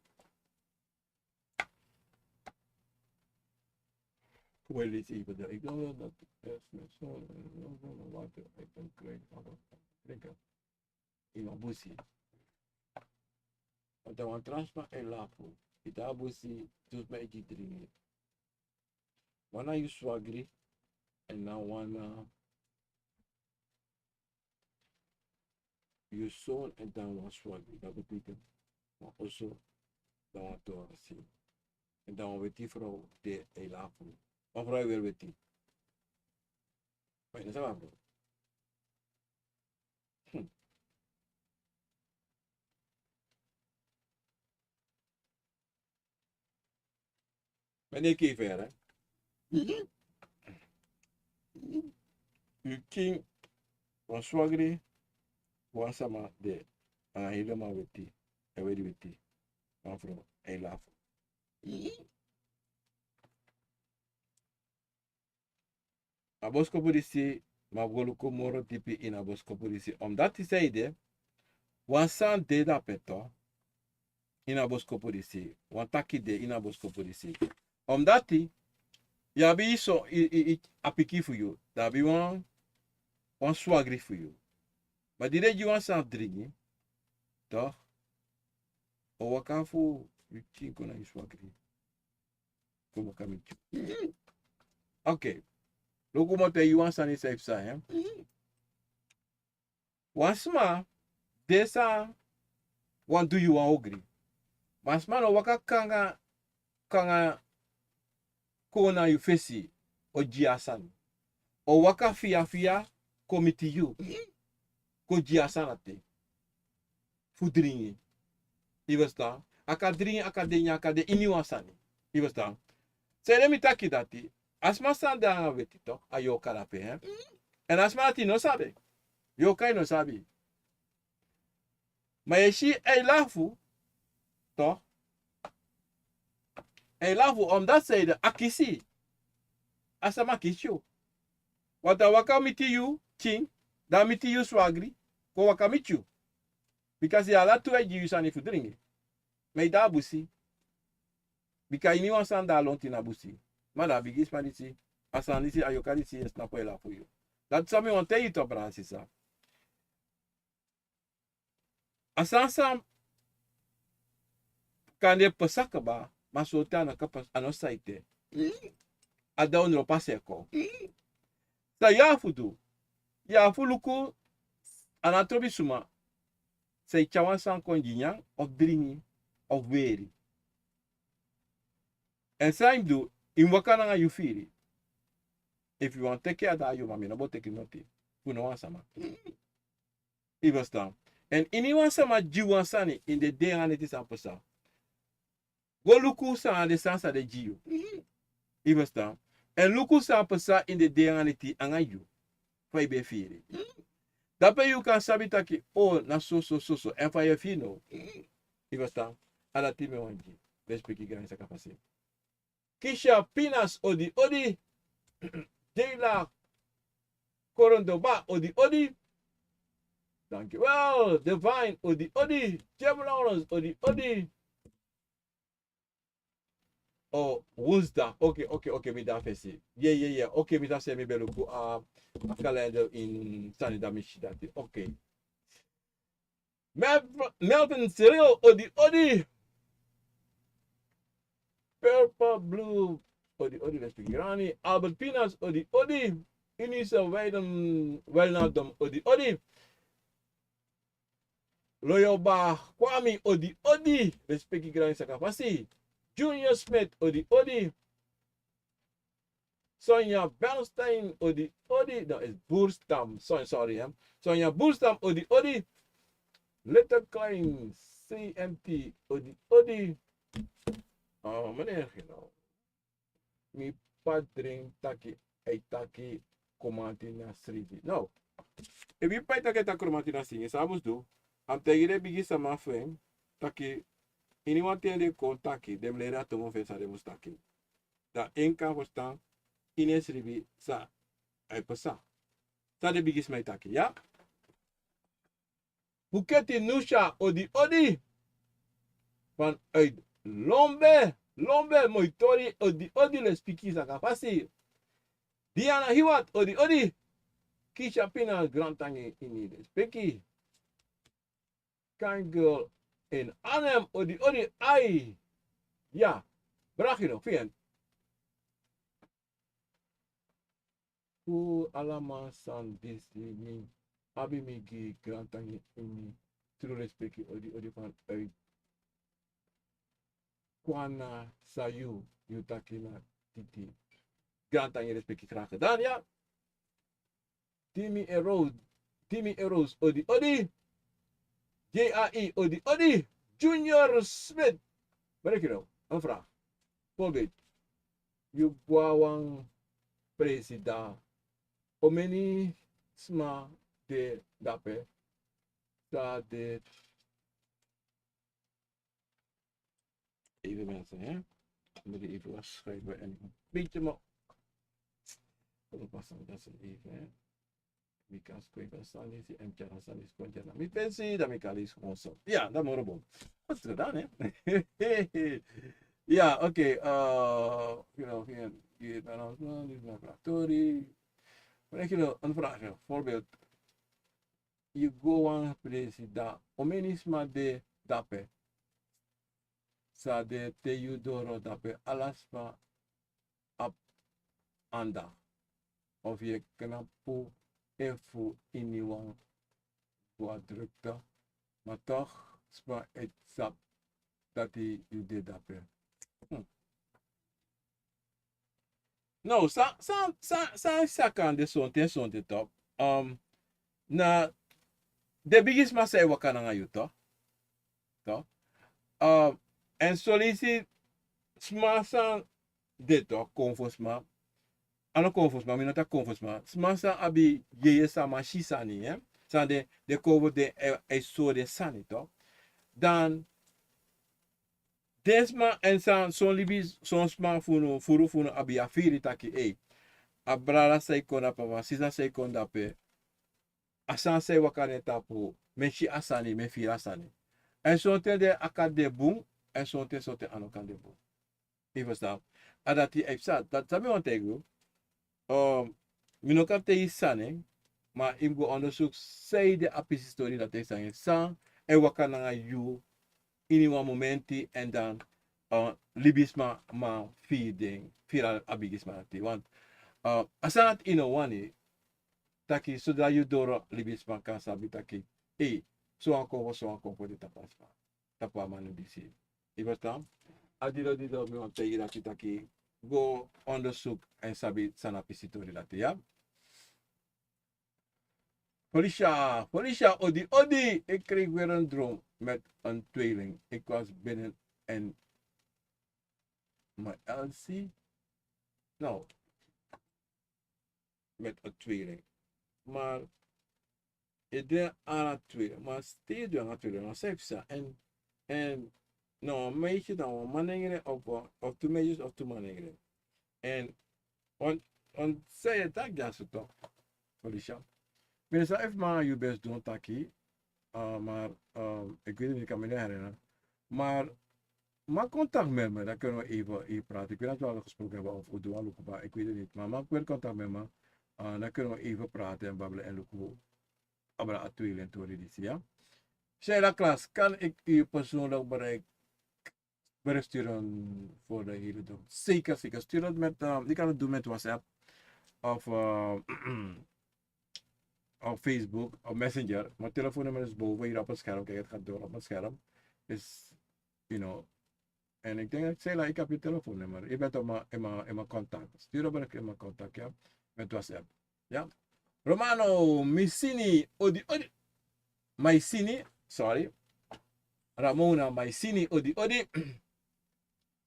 Hoe wil je het even? Ik denk dat is mijn zoon en water uit een kruik drinken. Iemand busi. Want dan transma eilafu. Ita busi. Toen is mij ik je drinken. Wanneer je swagri. En dan wanneer je zoon en dan was swagri. Dat betekent. Maar also dan wat te zien. En dan weet die vrouw de eilafu. Maar vrouw weer weet die. Maar je is wel. Ben ik even hè? Je king was swagri. Was sama de. En helemaal weet die. En weet die weet die. Maar vrouw eilafu. Aboskopo disi mabgoluko moro tipi in aboskopo disi. Omdat die zeide, wansan de da peto in aboskopo disi. Wantaki de in aboskopo disi. Omdat die, ja bi so apiki voor you. Dat bi wan swagri voor you. Maar die reji wansan dringi, toch? O wakafu, you chinko na swagri. Como kamichu. Okay. Lokomote you want sani safe sa hè. Wasma desa wan do you wan ogri. Masma no waka kanga kona you fesi o jiasan. O waka fia komiti you. Ko jiasan ate. Fudringi. Ivesta. Aka dringi aka de ini wasani. Ivesta. Sere mi taki dati. Asma sanda weti toch ayo karape hè. En asma ti no sabe. Yo kai no sabe. Maar je ziet eilafu toch? En lafu om dat zijde akisi. Asama kisho. Wata waka miti you ching. Da miti you swagri. Ko waka michu. Because ya la tuwe ji usani fudringi. Me da busi. Because ini wan san da lonti na busi. Mada bigis manisi. Asanisi ayokarisi esnapo ela for you. Dat sami on te ito bransisa. Asansa kande pesaka ba. Masota na kapas anosaite. Ada onro paseko. Sa ya fudu. Ya fuluku anatrobi suma. Say chawan san konjinyang of dringi of veri. En sa do in wakana nga you feel it. If you want to take care of that, you mami, no but take it nothing. You know what sama. It was down. And anyone sama jiwa sani in the day and it is aposa. Go luku sa the sansa de jiu. It was down. And luku sa aposa in the day and it is angayu. For be feel it. Dape you can sabitaki oh na so. And for your fino. It was down. Ala time wanji. Let's speak again sa kapasi. Kisha pinas odi. De la Corondoba odi. Thank you. Well, divine odi. Jebulons odi. Oh, wisdom. Okay, me da fesi. Yeah. Okay, me da se me beluku a calendar in Sunny Damishi dati. Okay. Melvin Cyril odi. Purple blue odi let's speak Irani. Albert Pinas odi. Inisa Welnadom odi. Loyoba Kwame odi. Let's speak Irani Sakapasi. Junior Smith odi. Sonia Bernstein odi. No, it's Burstam. Sorry. Sonia Burstam odi. Little Klein CMT odi. Oh, meneer, mi padring taki komati na srefi. Nou, if you pay taki komati na singe, sabus do, am tegire bigi sama feng, taki, anyone tende kon taki, dem lera tomo fesa demus taki. Da enka verstaan, ine srefi sa, ay pesa. Sa de bigis mai taki, ja? Buketi nusha odi. Van uit Lombe mooi tori odi le spiki saka pasi. Diana hiwat odi. Kisha pina grantangi ini le spiki. Kind girl in anem odi ai. Ja, brachino, fien. Ku alama san disi abi migi grantangi ini. True le spiki odi van uit. Kwana sayu yutakina titi. Grantan je respectie graag gedaan, ja. Timmy Eros odi. JAI odi. Junior Smith. Wat je nou? Een vraag. Voorbeeld. Yubuawang presida. Omeni sma de dape. Sa de. Even mensen, hè? Moet je even wat schrijven en een beetje maar. Dat is even, hè? Ik kan schrijven, Sani, en Jana Sani, Sponjana. Ik pensie dat ik al eens gewoon zo. Ja, dat moet wel. Wat is gedaan, hè? Ja, oké. Hier, dan is mijn vraag. Tori. Maar ik een vraag, voorbeeld. Je go aan president. Omenisma de dape. Sa de Teudoro dape alaspa ap anda. Of je knapu efu iniwang drukte. Maar toch spa het sap dati you de dape. Nou, sa kan de sonte top. Na de biggest massa e wakana nga yuto. En solicit smasa deto confosma. Ano confosma, minota confosma. Smasa abi yeye sama shisani, hè? San de cover de e so de sanito. Dan Desma en son libis son sma furu funo abi afiri taki e. Abrara sei kona papa sisa sei konda pe. Asan sei wakane tapu. Menshi asani me fi asani. En son te de akade bung en son te sote anokande bung. Even staan. Adati epsa. Dat sabi want tego. Minokap te isane. Maar im go onderzoek sei de apishistorie dat is aan san. En wakana nga you in een momenti en dan libisma ma feeding viral abigisma ti want asanat ino wani taki zodat je door libisma kan sabi taki so anko voor de tapasma tapa manu disi ibastam adido mi want tegi dat taki go onderzoek en sabi sana pisitori dat ja. Felicia, Odi. Ik kreeg weer een droom met een tweeling. Ik was binnen en mijn Elsie, nou, met een tweeling. Maar ik deed aan een tweeling. Maar steeds aan een tweeling. Maar zei en nou, een meisje dan een man of twee meisjes of twee mannen. En, want zei je dat ja zo toch, Felicia. Maar ze even maar je best doen, Taki. Maar ik weet niet, ik kan me niet herinneren. Maar contact met me, dan kunnen we even praten. Ik weet dat we al gesproken hebben over Oudouan, ik weet het niet. Maar maak weer contact met me. Dan kunnen we even praten en babbelen en lopen. Abra atuil en tori, ja. Sheila Klas, kan ik u persoonlijk bericht sturen voor de hele dag? Zeker. Stuur het met, je kan het doen met WhatsApp of op Facebook of Messenger. Mijn telefoonnummer is boven hier op het scherm. Kijk, het gaat door op het scherm. Dus, en ik denk dat ik zei, ik heb je telefoonnummer. Je bent op mijn contact. Stuur op in mijn contact, ja. Met WhatsApp. Ja. Romano, Missini, Odi. Maisini, sorry. Ramona, Maisini, Odi.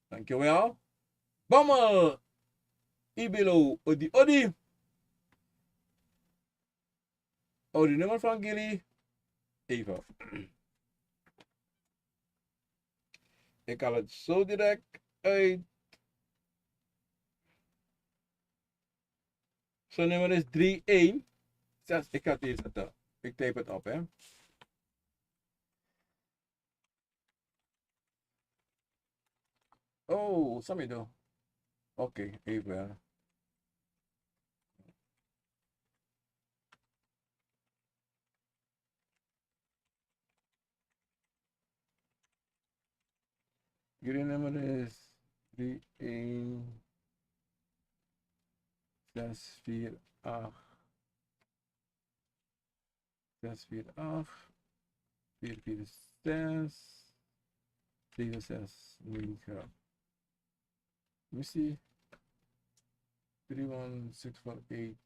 Dankjewel. Bommel, Ibilo, Odi. Die nummer van jullie. Even. Ik haal het zo direct uit. Zo'n nummer is 31. Ik ga het hier zetten. Ik type het op, hè. Oh, Samido. Oké, even. Jullie nummer is 31 648 648 446 7690. Let me see. 31648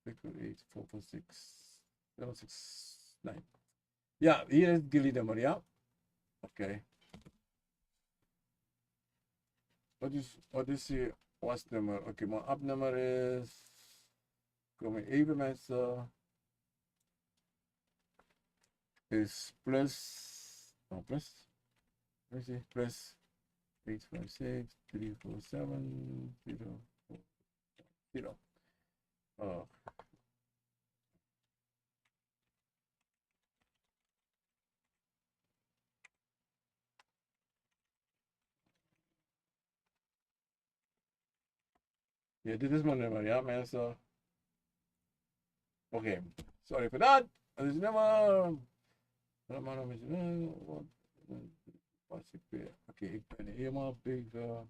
648 446 769. Ja, hier is jullie nummer, ja. Oké. Wat is je wasnummer? Oké, mijn appnummer is. Kom even mensen. Is plus. Oh, plus. Let me see. Plus 856 347 040. Oh. Ja, dit is mijn nummer, ja mensen. Oké, sorry voor dat. Dat is het nummer. Oké, ik ben helemaal bezig.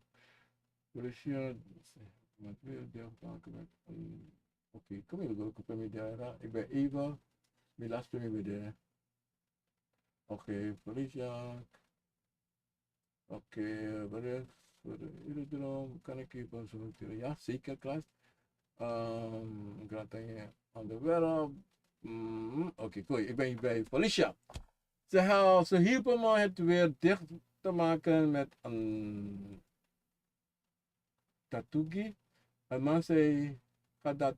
Oké, kom hier, go op mijn data. Ik ben even. Mijn laatste me weer. Oké, Felicia. Oké, bericht. Voor de iedere kan ik even selecteren. Ja, zeker, klas. Gratanje aan de wereld. Oké, goed. Ik ben hier bij Felicia. Ze hielpen me het weer dicht te maken met een tatugi. Een man zei, ga dat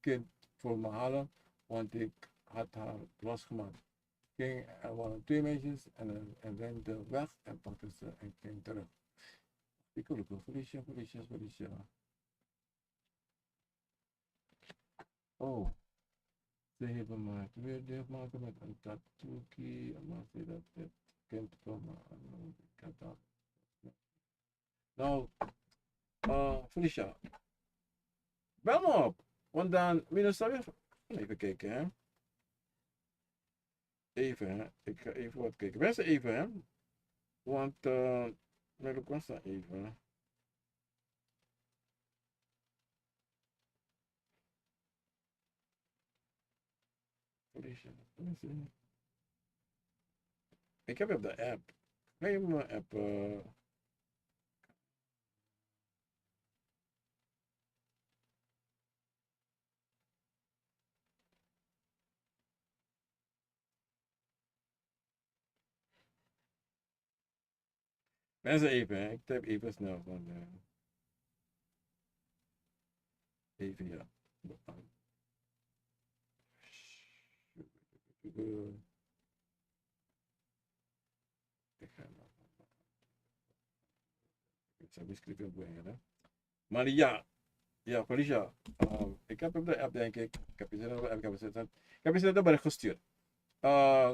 kind voor me halen, want ik had haar losgemaakt. Er waren 2 meisjes en rende weg en pakte ze en ging terug. Ik wil ook Felicia. Oh, ze hebben maar 2 deel maken met een tattookie. En maar ze dat het kind komen. Ik had dat. Nou, Felicia, bel me op. Want dan, even kijken hè. Even hè. Ik ga even wat kijken. Mensen even hè. Want, met de kosten even. Felicia, ik heb op de app. Neem mijn app. Mensen even hè. Ik typ even snel van. Even ja. Ik zal beschrijven brengen hè. Maar ja, ja, Felicia, ik heb op de app denk ik. Ik heb je net op de app ik heb je net bericht gestuurd.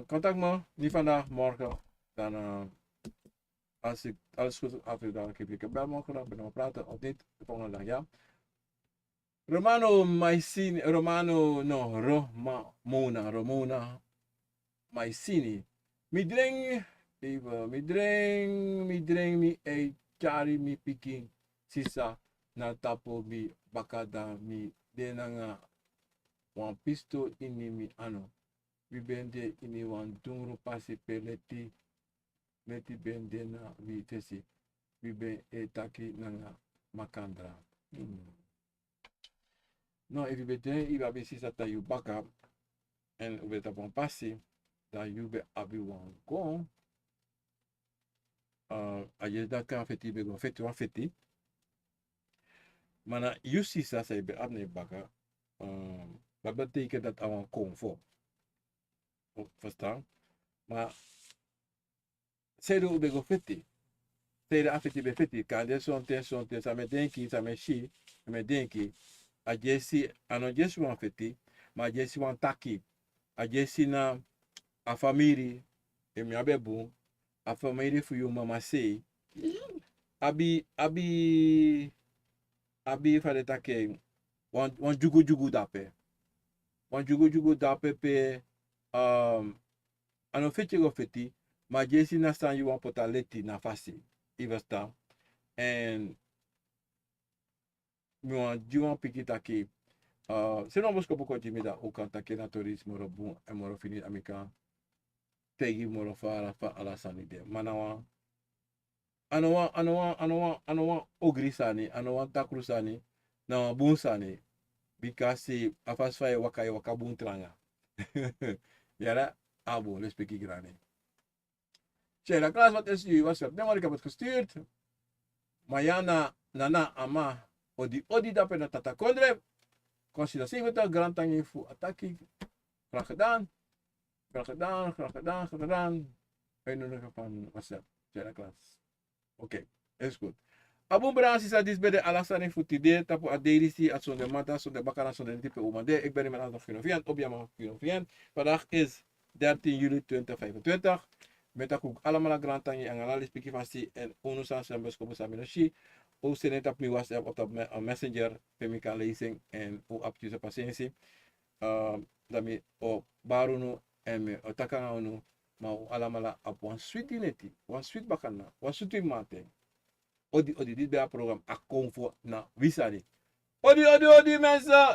Contact me, niet vandaag, morgen. Dan als ik alles goed af is, dan heb ik een bel morgen. Dan ben we praten of niet. De volgende dag, ja. Romano Maicini, Romano, no, Romona Maicini. Mi drink, even, mi drink, mi e chari, mi piki, sisa, na tapu, mi bakada, mi denanga, wan pisto ini mi ano. Mi bende ini wan dungru pasi pe leti bende na vi tesi. Mi ben e taki nanga makandra. No, if you be there, if you see that you back up and with a bon passy, that you be abi wan go. Aye da kan feti be go feti wan feti. Mana you see that say be abne baka. Dat betekent dat aan Akomfo. Verstaan? Maar zij doen be go feti. Zij de afeti be feti. Kan de zonte, sa me denki, sa me shi, me denki. A jesi, ano jesi wan feti, maar jesi wan taki. A jesi na a famiri, e mi abebu, a famiri fu you mama say. Abi fade take, wan jugu dape. Wan jugu dape pe, ano feti go feti, maar jesi na stan you wan pota leti na fasi. Ivesta. En, mi wan piki take. Se não busca pouco de mida o canta que na tori moro bom e moro fini amica tegi moro fara fa ala sanide manawa anowa ogrisani anowa takrusani na bunsani bekasi afas fa waka bun tranga yara abo les peki grane che la klas wat is u was het ik heb het gestuurd Mayana nana ama odi dape na tata kondre consideratie met de grand tangi voor attackie. Graag gedaan. En nog van WhatsApp. Jena klas. Oké, is goed. Abu Bransi sa dis bede alasani voor tide tapu aderisi at zonde mata zonde bakara zonde type umade. Ik ben in mijn aantal Finovian. Objama Finovian. Vandaag is 13 juli 2025. Met ook allemaal grand tangi en analyse pikivasi en onusan sembes kopo saminoshi. O senet op mi WhatsApp of op Messenger, pemika lezing en o op je patiëntie. Dami o barunu en me o takanga nu, maar o alamala op one sweet dineti, one sweet bakana, one sweet mate. Odi dit bij het programma Akomfo na wisari. Odi mensen.